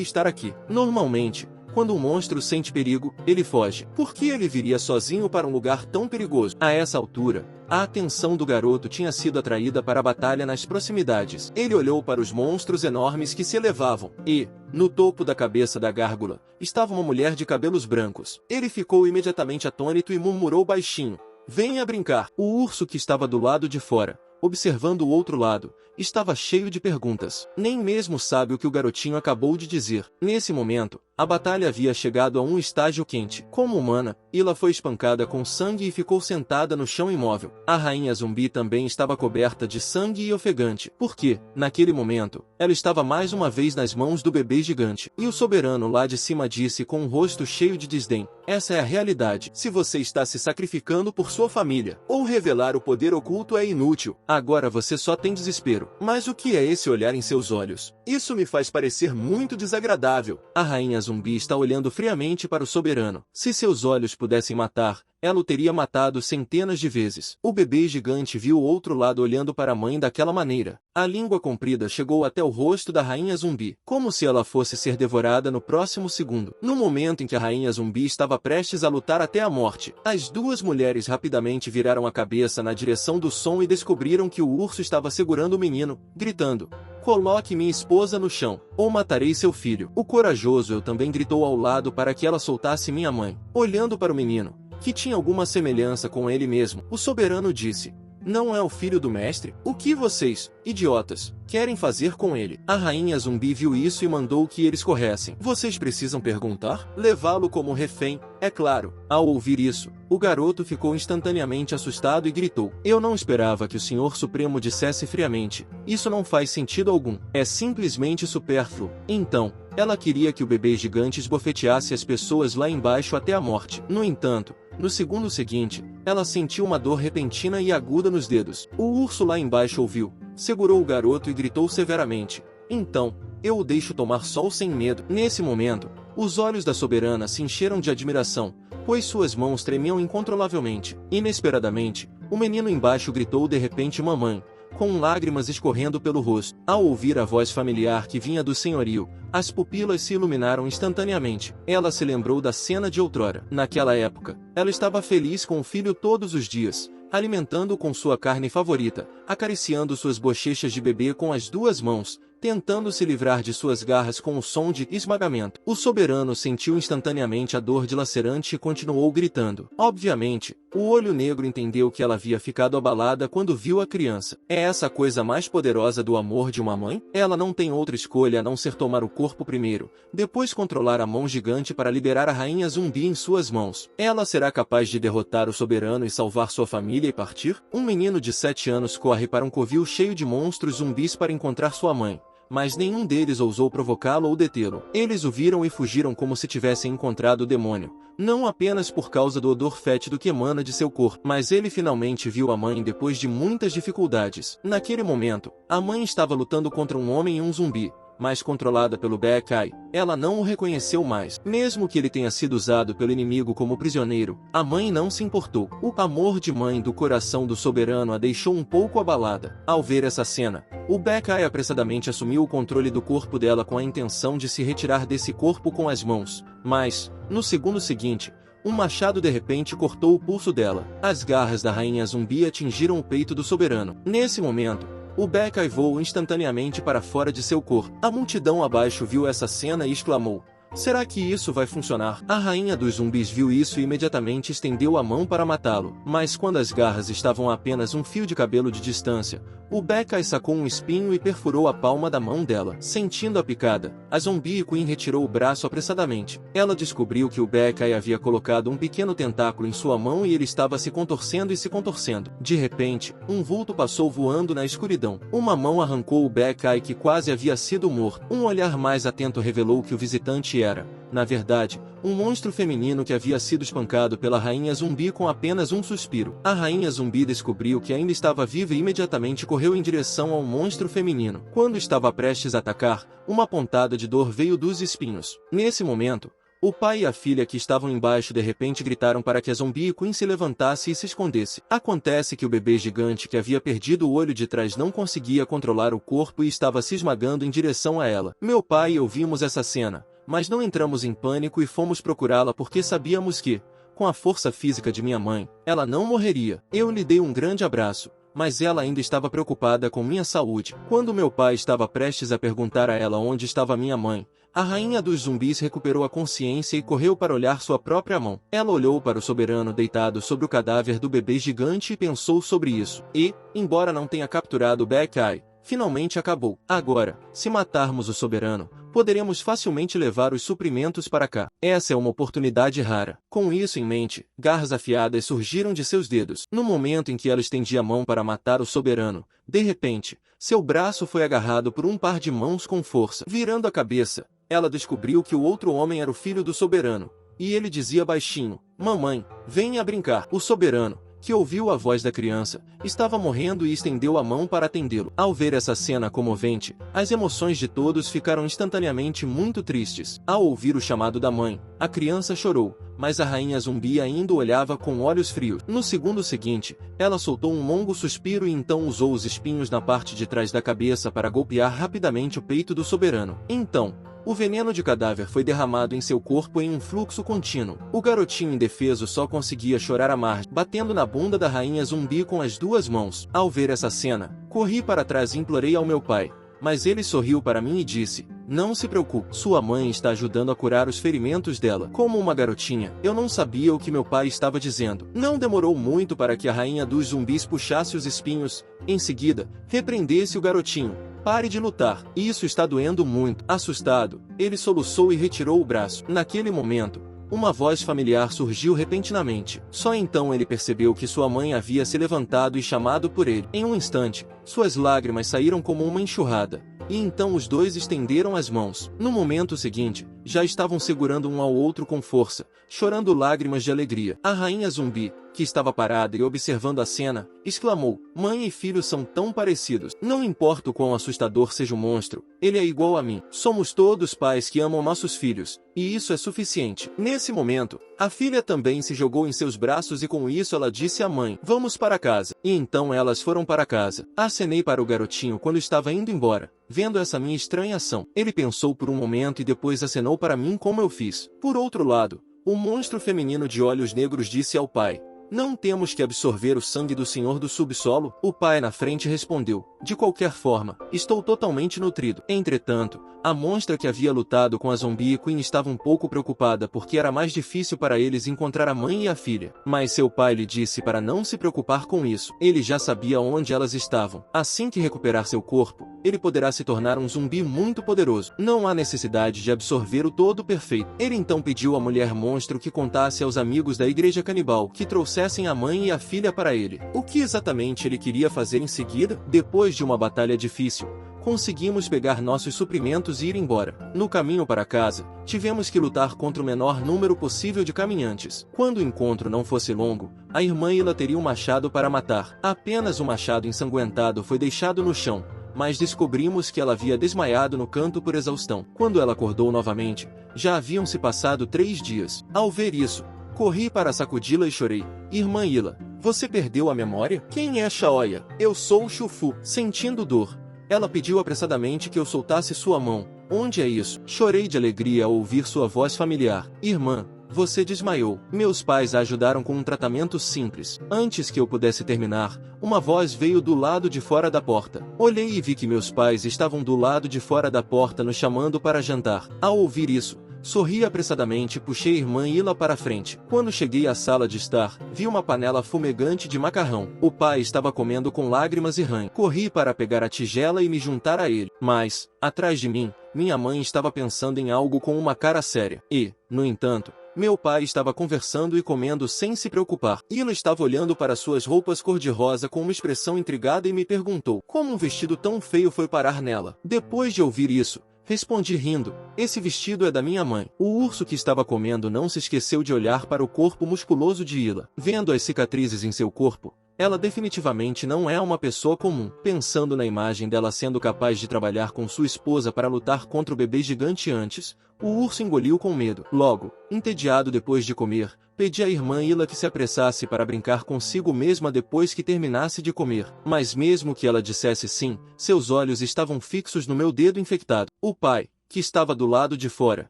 estar aqui? Normalmente, quando um monstro sente perigo, ele foge. Por que ele viria sozinho para um lugar tão perigoso? A essa altura, a atenção do garoto tinha sido atraída para a batalha nas proximidades. Ele olhou para os monstros enormes que se elevavam, e, no topo da cabeça da gárgula, estava uma mulher de cabelos brancos. Ele ficou imediatamente atônito e murmurou baixinho: "Venha brincar." O urso que estava do lado de fora, observando o outro lado, estava cheio de perguntas. Nem mesmo sabe o que o garotinho acabou de dizer. Nesse momento, a batalha havia chegado a um estágio quente. Como humana, Ila foi espancada com sangue e ficou sentada no chão imóvel. A rainha zumbi também estava coberta de sangue e ofegante, porque, naquele momento, ela estava mais uma vez nas mãos do bebê gigante. E o soberano lá de cima disse com um rosto cheio de desdém: "Essa é a realidade. Se você está se sacrificando por sua família, ou revelar o poder oculto é inútil. Agora você só tem desespero." Mas o que é esse olhar em seus olhos? Isso me faz parecer muito desagradável. A rainha zumbi está olhando friamente para o soberano. Se seus olhos pudessem matar, ela o teria matado centenas de vezes. O bebê gigante viu o outro lado olhando para a mãe daquela maneira. A língua comprida chegou até o rosto da rainha zumbi, como se ela fosse ser devorada no próximo segundo. No momento em que a rainha zumbi estava prestes a lutar até a morte, as duas mulheres rapidamente viraram a cabeça na direção do som e descobriram que o urso estava segurando o menino, gritando: "Coloque minha esposa no chão, ou matarei seu filho." O corajoso eu também gritou ao lado para que ela soltasse minha mãe. Olhando para o menino, que tinha alguma semelhança com ele mesmo, o soberano disse: "Não é o filho do mestre? O que vocês, idiotas, querem fazer com ele?" A rainha zumbi viu isso e mandou que eles corressem. "Vocês precisam perguntar? Levá-lo como refém, é claro." Ao ouvir isso, o garoto ficou instantaneamente assustado e gritou: "Eu não esperava que o Senhor Supremo dissesse friamente: isso não faz sentido algum. É simplesmente supérfluo." Então, ela queria que o bebê gigante esbofeteasse as pessoas lá embaixo até a morte. No entanto, no segundo seguinte, ela sentiu uma dor repentina e aguda nos dedos. O urso lá embaixo ouviu, segurou o garoto e gritou severamente: "Então, eu o deixo tomar sol sem medo." Nesse momento, os olhos da soberana se encheram de admiração, pois suas mãos tremiam incontrolavelmente. Inesperadamente, o menino embaixo gritou de repente: "Mamãe!", com lágrimas escorrendo pelo rosto. Ao ouvir a voz familiar que vinha do senhorio, as pupilas se iluminaram instantaneamente. Ela se lembrou da cena de outrora. Naquela época, ela estava feliz com o filho todos os dias, alimentando-o com sua carne favorita, acariciando suas bochechas de bebê com as duas mãos, tentando se livrar de suas garras com o som de esmagamento. O soberano sentiu instantaneamente a dor dilacerante e continuou gritando. Obviamente, o olho negro entendeu que ela havia ficado abalada quando viu a criança. É essa a coisa mais poderosa do amor de uma mãe? Ela não tem outra escolha a não ser tomar o corpo primeiro, depois controlar a mão gigante para liberar a rainha zumbi em suas mãos. Ela será capaz de derrotar o soberano e salvar sua família e partir? Um menino de 7 anos corre para um covil cheio de monstros zumbis para encontrar sua mãe, mas nenhum deles ousou provocá-lo ou detê-lo. Eles o viram e fugiram como se tivessem encontrado o demônio, não apenas por causa do odor fétido que emana de seu corpo, mas ele finalmente viu a mãe depois de muitas dificuldades. Naquele momento, a mãe estava lutando contra um homem e um zumbi, mas controlada pelo Bekai, ela não o reconheceu mais. Mesmo que ele tenha sido usado pelo inimigo como prisioneiro, a mãe não se importou. O amor de mãe do coração do soberano a deixou um pouco abalada. Ao ver essa cena, o Bekai apressadamente assumiu o controle do corpo dela com a intenção de se retirar desse corpo com as mãos, mas, no segundo seguinte, um machado de repente cortou o pulso dela. As garras da rainha zumbi atingiram o peito do soberano. Nesse momento, o Bekai voou instantaneamente para fora de seu corpo. A multidão abaixo viu essa cena e exclamou: Será que isso vai funcionar? A rainha dos zumbis viu isso e imediatamente estendeu a mão para matá-lo. Mas quando as garras estavam a apenas um fio de cabelo de distância, o Beckay sacou um espinho e perfurou a palma da mão dela. Sentindo a picada, a Zombie Queen retirou o braço apressadamente. Ela descobriu que o Beckay havia colocado um pequeno tentáculo em sua mão e ele estava se contorcendo e se contorcendo. De repente, um vulto passou voando na escuridão. Uma mão arrancou o Beckay que quase havia sido morto. Um olhar mais atento revelou que o visitante era, na verdade, um monstro feminino que havia sido espancado pela rainha zumbi com apenas um suspiro. A rainha zumbi descobriu que ainda estava viva e imediatamente correu em direção ao monstro feminino. Quando estava prestes a atacar, uma pontada de dor veio dos espinhos. Nesse momento, o pai e a filha que estavam embaixo de repente gritaram para que a Zombie Queen se levantasse e se escondesse. Acontece que o bebê gigante que havia perdido o olho de trás não conseguia controlar o corpo e estava se esmagando em direção a ela. Meu pai e eu vimos essa cena, mas não entramos em pânico e fomos procurá-la porque sabíamos que, com a força física de minha mãe, ela não morreria. Eu lhe dei um grande abraço, mas ela ainda estava preocupada com minha saúde. Quando meu pai estava prestes a perguntar a ela onde estava minha mãe, a rainha dos zumbis recuperou a consciência e correu para olhar sua própria mão. Ela olhou para o soberano deitado sobre o cadáver do bebê gigante e pensou sobre isso. E, embora não tenha capturado o Beckay, finalmente acabou. Agora, se matarmos o soberano, poderemos facilmente levar os suprimentos para cá. Essa é uma oportunidade rara. Com isso em mente, garras afiadas surgiram de seus dedos. No momento em que ela estendia a mão para matar o soberano, de repente, seu braço foi agarrado por um par de mãos com força. Virando a cabeça, ela descobriu que o outro homem era o filho do soberano, e ele dizia baixinho: "Mamãe, venha brincar." O soberano, que ouviu a voz da criança, estava morrendo e estendeu a mão para atendê-lo. Ao ver essa cena comovente, as emoções de todos ficaram instantaneamente muito tristes. Ao ouvir o chamado da mãe, a criança chorou, mas a rainha zumbi ainda olhava com olhos frios. No segundo seguinte, ela soltou um longo suspiro e então usou os espinhos na parte de trás da cabeça para golpear rapidamente o peito do soberano. Então, o veneno de cadáver foi derramado em seu corpo em um fluxo contínuo. O garotinho indefeso só conseguia chorar à margem, batendo na bunda da rainha zumbi com as duas mãos. Ao ver essa cena, corri para trás e implorei ao meu pai, mas ele sorriu para mim e disse: "Não se preocupe, sua mãe está ajudando a curar os ferimentos dela." Como uma garotinha, eu não sabia o que meu pai estava dizendo. Não demorou muito para que a rainha dos zumbis puxasse os espinhos. Em seguida, repreendesse o garotinho: "Pare de lutar. Isso está doendo muito." Assustado, ele soluçou e retirou o braço. Naquele momento, uma voz familiar surgiu repentinamente. Só então ele percebeu que sua mãe havia se levantado e chamado por ele. Em um instante, suas lágrimas saíram como uma enxurrada, e então os dois estenderam as mãos. No momento seguinte, já estavam segurando um ao outro com força, chorando lágrimas de alegria. A rainha zumbi, que estava parada e observando a cena, exclamou: "Mãe e filho são tão parecidos. Não importa o quão assustador seja o monstro, ele é igual a mim. Somos todos pais que amam nossos filhos, e isso é suficiente." Nesse momento, a filha também se jogou em seus braços e com isso ela disse à mãe: "Vamos para casa." E então elas foram para casa. Acenei para o garotinho quando estava indo embora, vendo essa minha estranha ação. Ele pensou por um momento e depois acenou para mim como eu fiz. Por outro lado, o monstro feminino de olhos negros disse ao pai: "Não temos que absorver o sangue do senhor do subsolo?" O pai na frente respondeu: "De qualquer forma, estou totalmente nutrido." Entretanto, a monstra que havia lutado com a Zombie Queen estava um pouco preocupada porque era mais difícil para eles encontrar a mãe e a filha. Mas seu pai lhe disse para não se preocupar com isso. Ele já sabia onde elas estavam. Assim que recuperar seu corpo, ele poderá se tornar um zumbi muito poderoso. Não há necessidade de absorver o todo perfeito. Ele então pediu à mulher monstro que contasse aos amigos da igreja canibal que trouxessem a mãe e a filha para ele. O que exatamente ele queria fazer em seguida? Depois de uma batalha difícil, conseguimos pegar nossos suprimentos e ir embora. No caminho para casa, tivemos que lutar contra o menor número possível de caminhantes. Quando o encontro não fosse longo, a irmã Ila teria um machado para matar. Apenas um machado ensanguentado foi deixado no chão, mas descobrimos que ela havia desmaiado no canto por exaustão. Quando ela acordou novamente, já haviam se passado 3 dias. Ao ver isso, corri para sacudi-la e chorei: "Irmã Ila, você perdeu a memória? Quem é Shaoya?" "Eu sou o Chufu." Sentindo dor, ela pediu apressadamente que eu soltasse sua mão. "Onde é isso?" Chorei de alegria ao ouvir sua voz familiar: "Irmã, você desmaiou." Meus pais a ajudaram com um tratamento simples. Antes que eu pudesse terminar, uma voz veio do lado de fora da porta. Olhei e vi que meus pais estavam do lado de fora da porta nos chamando para jantar. Ao ouvir isso, Sorri apressadamente e puxei a irmã Ila para a frente. Quando cheguei à sala de estar, vi uma panela fumegante de macarrão. O pai estava comendo com lágrimas e ranho. Corri para pegar a tigela e me juntar a ele. Mas, atrás de mim, minha mãe estava pensando em algo com uma cara séria. E, no entanto, meu pai estava conversando e comendo sem se preocupar. Ila estava olhando para suas roupas cor-de-rosa com uma expressão intrigada e me perguntou como um vestido tão feio foi parar nela. Depois de ouvir isso, respondi rindo, esse vestido é da minha mãe. O urso que estava comendo não se esqueceu de olhar para o corpo musculoso de Ila. Vendo as cicatrizes em seu corpo, ela definitivamente não é uma pessoa comum. Pensando na imagem dela sendo capaz de trabalhar com sua esposa para lutar contra o bebê gigante antes, o urso engoliu com medo. Logo, entediado depois de comer, pedi à irmã Ila que se apressasse para brincar consigo mesma depois que terminasse de comer. Mas mesmo que ela dissesse sim, seus olhos estavam fixos no meu dedo infectado. O pai, que estava do lado de fora,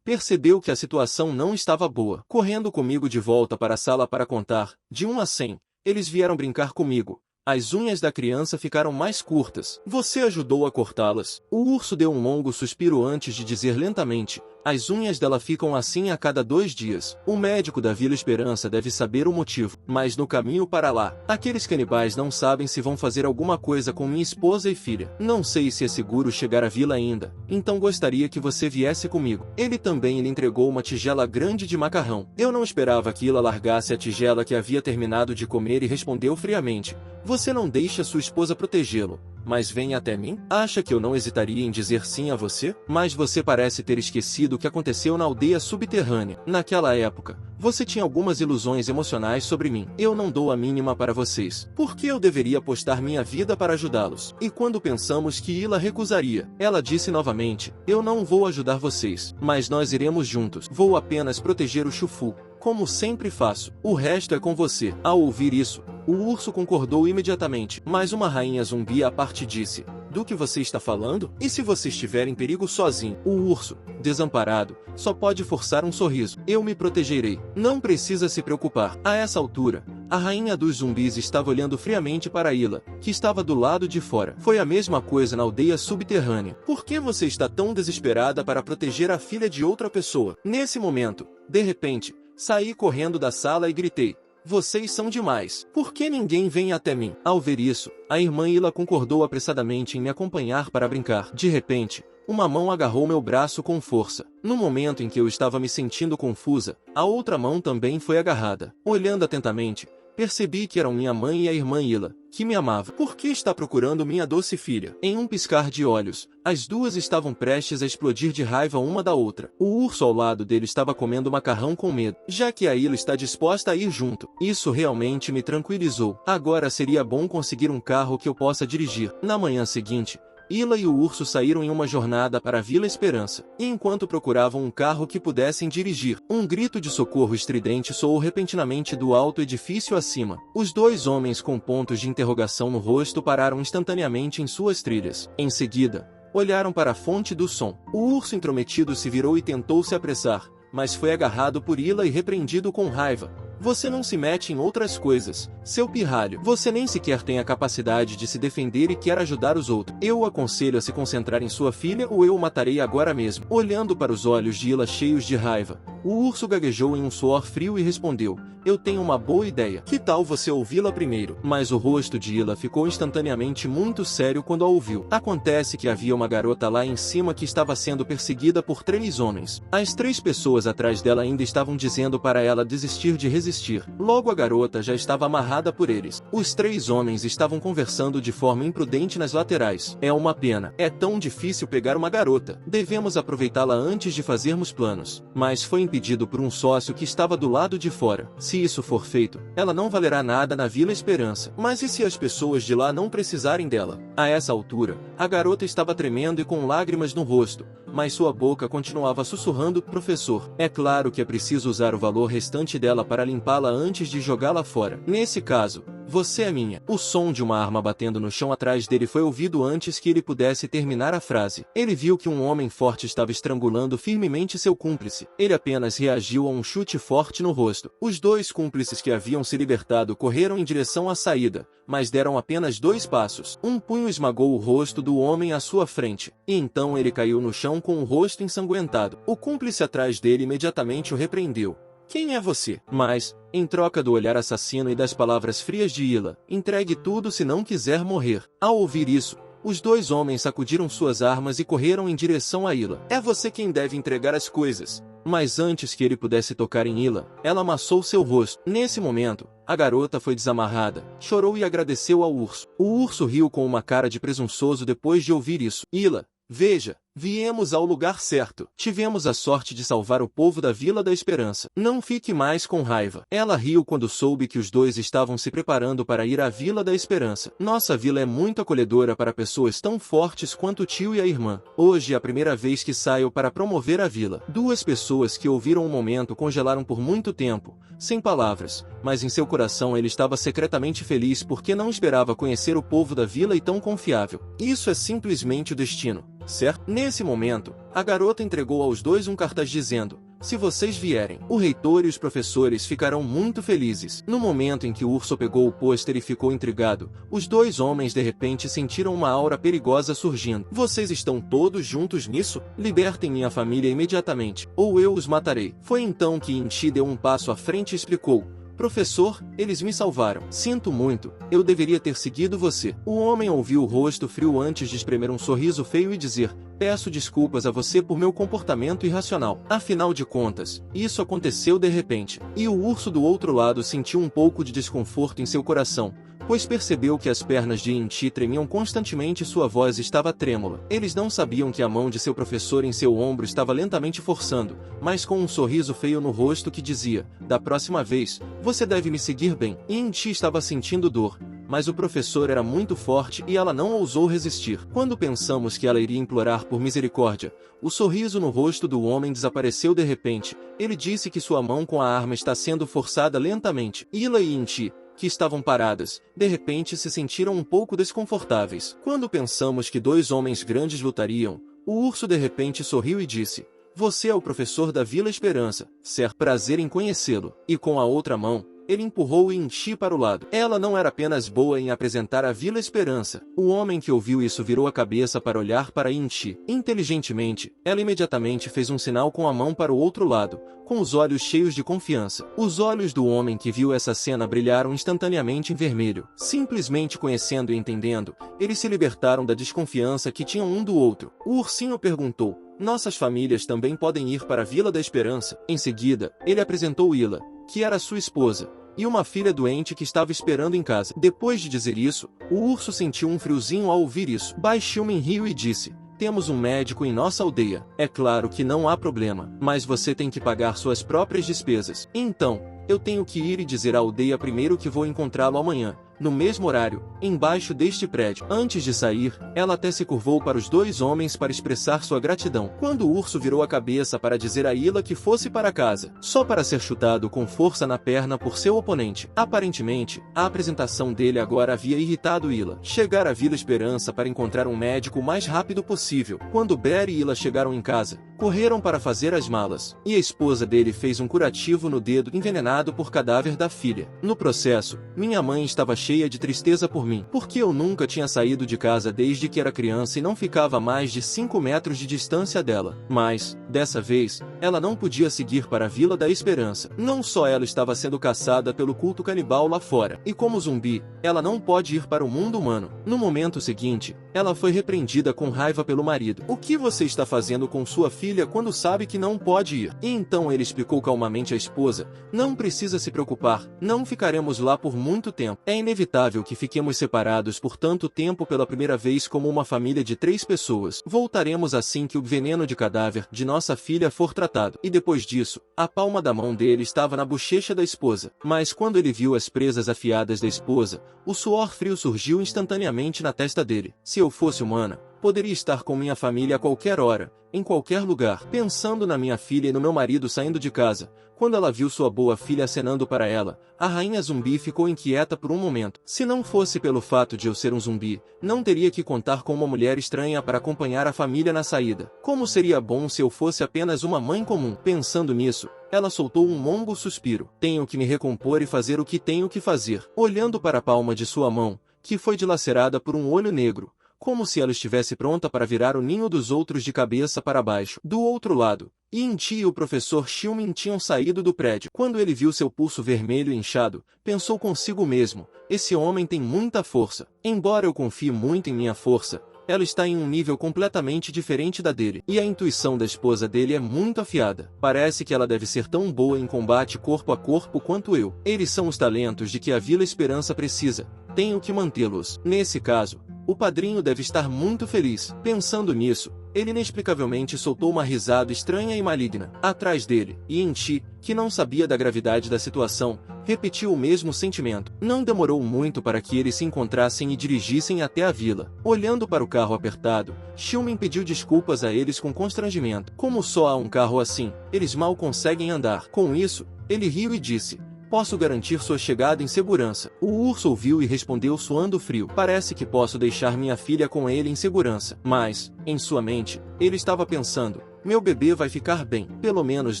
percebeu que a situação não estava boa. Correndo comigo de volta para a sala para contar, de 1 a 100, eles vieram brincar comigo. As unhas da criança ficaram mais curtas. Você ajudou a cortá-las? O urso deu um longo suspiro antes de dizer lentamente, as unhas dela ficam assim a cada 2 dias. O médico da Vila Esperança deve saber o motivo. Mas no caminho para lá, aqueles canibais não sabem se vão fazer alguma coisa com minha esposa e filha. Não sei se é seguro chegar à vila ainda, então gostaria que você viesse comigo. Ele também lhe entregou uma tigela grande de macarrão. Eu não esperava que Ila largasse a tigela que havia terminado de comer e respondeu friamente, você não deixa sua esposa protegê-lo, mas vem até mim? Acha que eu não hesitaria em dizer sim a você? Mas você parece ter esquecido o que aconteceu na aldeia subterrânea. Naquela época, você tinha algumas ilusões emocionais sobre mim. Eu não dou a mínima para vocês. Por que eu deveria apostar minha vida para ajudá-los? E quando pensamos que Ila recusaria, ela disse novamente, eu não vou ajudar vocês, mas nós iremos juntos. Vou apenas proteger o Chufu, como sempre faço. O resto é com você. Ao ouvir isso, o urso concordou imediatamente, mas uma rainha zumbi à parte disse, do que você está falando? E se você estiver em perigo sozinho? O urso, desamparado, só pode forçar um sorriso. Eu me protegerei. Não precisa se preocupar. A essa altura, a rainha dos zumbis estava olhando friamente para Ila, que estava do lado de fora. Foi a mesma coisa na aldeia subterrânea. Por que você está tão desesperada para proteger a filha de outra pessoa? Nesse momento, de repente, saí correndo da sala e gritei, vocês são demais. Por que ninguém vem até mim? Ao ver isso, a irmã Ila concordou apressadamente em me acompanhar para brincar. De repente, uma mão agarrou meu braço com força. No momento em que eu estava me sentindo confusa, a outra mão também foi agarrada. Olhando atentamente, percebi que eram minha mãe e a irmã Ila, que me amava. Por que está procurando minha doce filha? Em um piscar de olhos, as duas estavam prestes a explodir de raiva uma da outra. O urso ao lado dele estava comendo macarrão com medo, já que a Ila está disposta a ir junto. Isso realmente me tranquilizou. Agora seria bom conseguir um carro que eu possa dirigir. Na manhã seguinte, Ila e o urso saíram em uma jornada para a Vila Esperança, e enquanto procuravam um carro que pudessem dirigir, um grito de socorro estridente soou repentinamente do alto edifício acima. Os 2 homens com pontos de interrogação no rosto pararam instantaneamente em suas trilhas. Em seguida, olharam para a fonte do som. O urso intrometido se virou e tentou se apressar, mas foi agarrado por Ila e repreendido com raiva. Você não se mete em outras coisas, seu pirralho. Você nem sequer tem a capacidade de se defender e quer ajudar os outros. Eu o aconselho a se concentrar em sua filha ou eu o matarei agora mesmo. Olhando para os olhos de Ila cheios de raiva, o urso gaguejou em um suor frio e respondeu, eu tenho uma boa ideia. Que tal você ouvi-la primeiro? Mas o rosto de Ila ficou instantaneamente muito sério quando a ouviu. Acontece que havia uma garota lá em cima que estava sendo perseguida por 3 homens. As 3 pessoas atrás dela ainda estavam dizendo para ela desistir de resistir. Logo a garota já estava amarrada por eles. Os 3 homens estavam conversando de forma imprudente nas laterais. É uma pena. É tão difícil pegar uma garota. Devemos aproveitá-la antes de fazermos planos. Mas foi impedido por um sócio que estava do lado de fora. Se isso for feito, ela não valerá nada na Vila Esperança. Mas e se as pessoas de lá não precisarem dela? A essa altura, a garota estava tremendo e com lágrimas no rosto, mas sua boca continuava sussurrando, professor, é claro que é preciso usar o valor restante dela para limpá-la antes de jogá-la fora. Nesse caso, Você é minha. O som de uma arma batendo no chão atrás dele foi ouvido antes que ele pudesse terminar a frase. Ele viu que um homem forte estava estrangulando firmemente seu cúmplice. Ele apenas reagiu a um chute forte no rosto. Os dois cúmplices que haviam se libertado correram em direção à saída, mas deram apenas 2 passos. Um punho esmagou o rosto do homem à sua frente, e então ele caiu no chão com o rosto ensanguentado. O cúmplice atrás dele imediatamente o repreendeu. Quem é você? Mas, em troca do olhar assassino e das palavras frias de Hila, entregue tudo se não quiser morrer. Ao ouvir isso, os 2 homens sacudiram suas armas e correram em direção a Hila. É você quem deve entregar as coisas. Mas antes que ele pudesse tocar em Hila, ela amassou seu rosto. Nesse momento, a garota foi desamarrada, chorou e agradeceu ao urso. O urso riu com uma cara de presunçoso depois de ouvir isso. Hila, veja, viemos ao lugar certo. Tivemos a sorte de salvar o povo da Vila da Esperança. Não fique mais com raiva. Ela riu quando soube que os 2 estavam se preparando para ir à Vila da Esperança. Nossa vila é muito acolhedora para pessoas tão fortes quanto o tio e a irmã. Hoje é a primeira vez que saio para promover a vila. 2 pessoas que ouviram o momento congelaram por muito tempo, sem palavras, mas em seu coração ele estava secretamente feliz porque não esperava conhecer o povo da vila e tão confiável. Isso é simplesmente o destino, certo? Nesse momento, a garota entregou aos 2 um cartaz dizendo: se vocês vierem, o reitor e os professores ficarão muito felizes. No momento em que o urso pegou o pôster e ficou intrigado, os 2 homens de repente sentiram uma aura perigosa surgindo. Vocês estão todos juntos nisso? Libertem minha família imediatamente, ou eu os matarei. Foi então que Inti deu um passo à frente e explicou: professor, eles me salvaram. Sinto muito, eu deveria ter seguido você. O homem ouviu o rosto frio antes de espremer um sorriso feio e dizer: peço desculpas a você por meu comportamento irracional. Afinal de contas, isso aconteceu de repente. E o urso do outro lado sentiu um pouco de desconforto em seu coração, pois percebeu que as pernas de Inti tremiam constantemente e sua voz estava trêmula. Eles não sabiam que a mão de seu professor em seu ombro estava lentamente forçando, mas com um sorriso feio no rosto que dizia: da próxima vez, você deve me seguir bem. Inti estava sentindo dor, mas o professor era muito forte e ela não ousou resistir. Quando pensamos que ela iria implorar por misericórdia, o sorriso no rosto do homem desapareceu de repente. Ele disse que sua mão com a arma está sendo forçada lentamente. Hila e Inti, que estavam paradas, de repente se sentiram um pouco desconfortáveis. Quando pensamos que 2 homens grandes lutariam, o urso de repente sorriu e disse: você é o professor da Vila Esperança, certo? Prazer em conhecê-lo. E com a outra mão, ele empurrou Inti para o lado. Ela não era apenas boa em apresentar a Vila Esperança. O homem que ouviu isso virou a cabeça para olhar para Inti. Inteligentemente, ela imediatamente fez um sinal com a mão para o outro lado, com os olhos cheios de confiança. Os olhos do homem que viu essa cena brilharam instantaneamente em vermelho. Simplesmente conhecendo e entendendo, eles se libertaram da desconfiança que tinham um do outro. O ursinho perguntou: nossas famílias também podem ir para a Vila da Esperança? Em seguida, ele apresentou Hila, que era sua esposa, e uma filha doente que estava esperando em casa. Depois de dizer isso, o urso sentiu um friozinho ao ouvir isso. Baixilmen riu e disse: temos um médico em nossa aldeia. É claro que não há problema, mas você tem que pagar suas próprias despesas. Então, eu tenho que ir e dizer à aldeia primeiro que vou encontrá-lo amanhã, no mesmo horário, embaixo deste prédio. Antes de sair, ela até se curvou para os 2 homens para expressar sua gratidão. Quando o urso virou a cabeça para dizer a Hila que fosse para casa, só para ser chutado com força na perna por seu oponente. Aparentemente, a apresentação dele agora havia irritado Hila. Chegar à Vila Esperança para encontrar um médico o mais rápido possível. Quando Bear e Hila chegaram em casa, correram para fazer as malas, e a esposa dele fez um curativo no dedo envenenado por cadáver da filha. No processo, minha mãe estava cheia de tristeza por mim, porque eu nunca tinha saído de casa desde que era criança e não ficava a mais de 5 metros de distância dela. Mas, dessa vez, ela não podia seguir para a Vila da Esperança. Não só ela estava sendo caçada pelo culto canibal lá fora, e como zumbi, ela não pode ir para o mundo humano. No momento seguinte, ela foi repreendida com raiva pelo marido. O que você está fazendo com sua filha quando sabe que não pode ir? E então ele explicou calmamente à esposa: não precisa se preocupar, não ficaremos lá por muito tempo. É inevitável que fiquemos separados por tanto tempo pela primeira vez como uma família de 3 pessoas. Voltaremos assim que o veneno de cadáver de nossa filha for tratado. E depois disso, a palma da mão dele estava na bochecha da esposa. Mas quando ele viu as presas afiadas da esposa, o suor frio surgiu instantaneamente na testa dele. Se eu fosse humana, Poderia estar com minha família a qualquer hora, em qualquer lugar. Pensando na minha filha e no meu marido saindo de casa, quando ela viu sua boa filha acenando para ela, a rainha zumbi ficou inquieta por um momento. Se não fosse pelo fato de eu ser um zumbi, não teria que contar com uma mulher estranha para acompanhar a família na saída. Como seria bom se eu fosse apenas uma mãe comum? Pensando nisso, ela soltou um longo suspiro. Tenho que me recompor e fazer o que tenho que fazer. Olhando para a palma de sua mão, que foi dilacerada por um olho negro, como se ela estivesse pronta para virar o ninho dos outros de cabeça para baixo. Do outro lado, Yin-Ti e o professor Xiumin tinham saído do prédio. Quando ele viu seu pulso vermelho inchado, pensou consigo mesmo, esse homem tem muita força. Embora eu confie muito em minha força, ela está em um nível completamente diferente da dele. E a intuição da esposa dele é muito afiada. Parece que ela deve ser tão boa em combate corpo a corpo quanto eu. Eles são os talentos de que a Vila Esperança precisa. Tenho que mantê-los. Nesse caso, o padrinho deve estar muito feliz. Pensando nisso, ele inexplicavelmente soltou uma risada estranha e maligna. Atrás dele, Yin-Ti, que não sabia da gravidade da situação, repetiu o mesmo sentimento. Não demorou muito para que eles se encontrassem e dirigissem até a vila. Olhando para o carro apertado, Xiumin pediu desculpas a eles com constrangimento. Como só há um carro assim, eles mal conseguem andar. Com isso, ele riu e disse: posso garantir sua chegada em segurança. O urso ouviu e respondeu suando frio. Parece que posso deixar minha filha com ele em segurança. Mas, em sua mente, ele estava pensando, meu bebê vai ficar bem. Pelo menos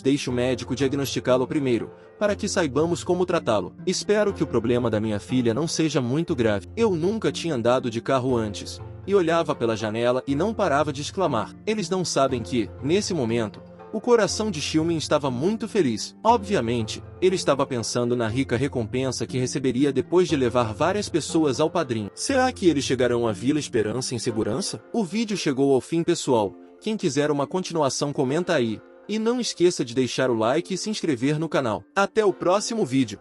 deixe o médico diagnosticá-lo primeiro, para que saibamos como tratá-lo. Espero que o problema da minha filha não seja muito grave. Eu nunca tinha andado de carro antes, e olhava pela janela e não parava de exclamar. Eles não sabem que, nesse momento, o coração de Xiumin estava muito feliz. Obviamente, ele estava pensando na rica recompensa que receberia depois de levar várias pessoas ao padrinho. Será que eles chegarão à Vila Esperança em segurança? O vídeo chegou ao fim, pessoal. Quem quiser uma continuação comenta aí. E não esqueça de deixar o like e se inscrever no canal. Até o próximo vídeo.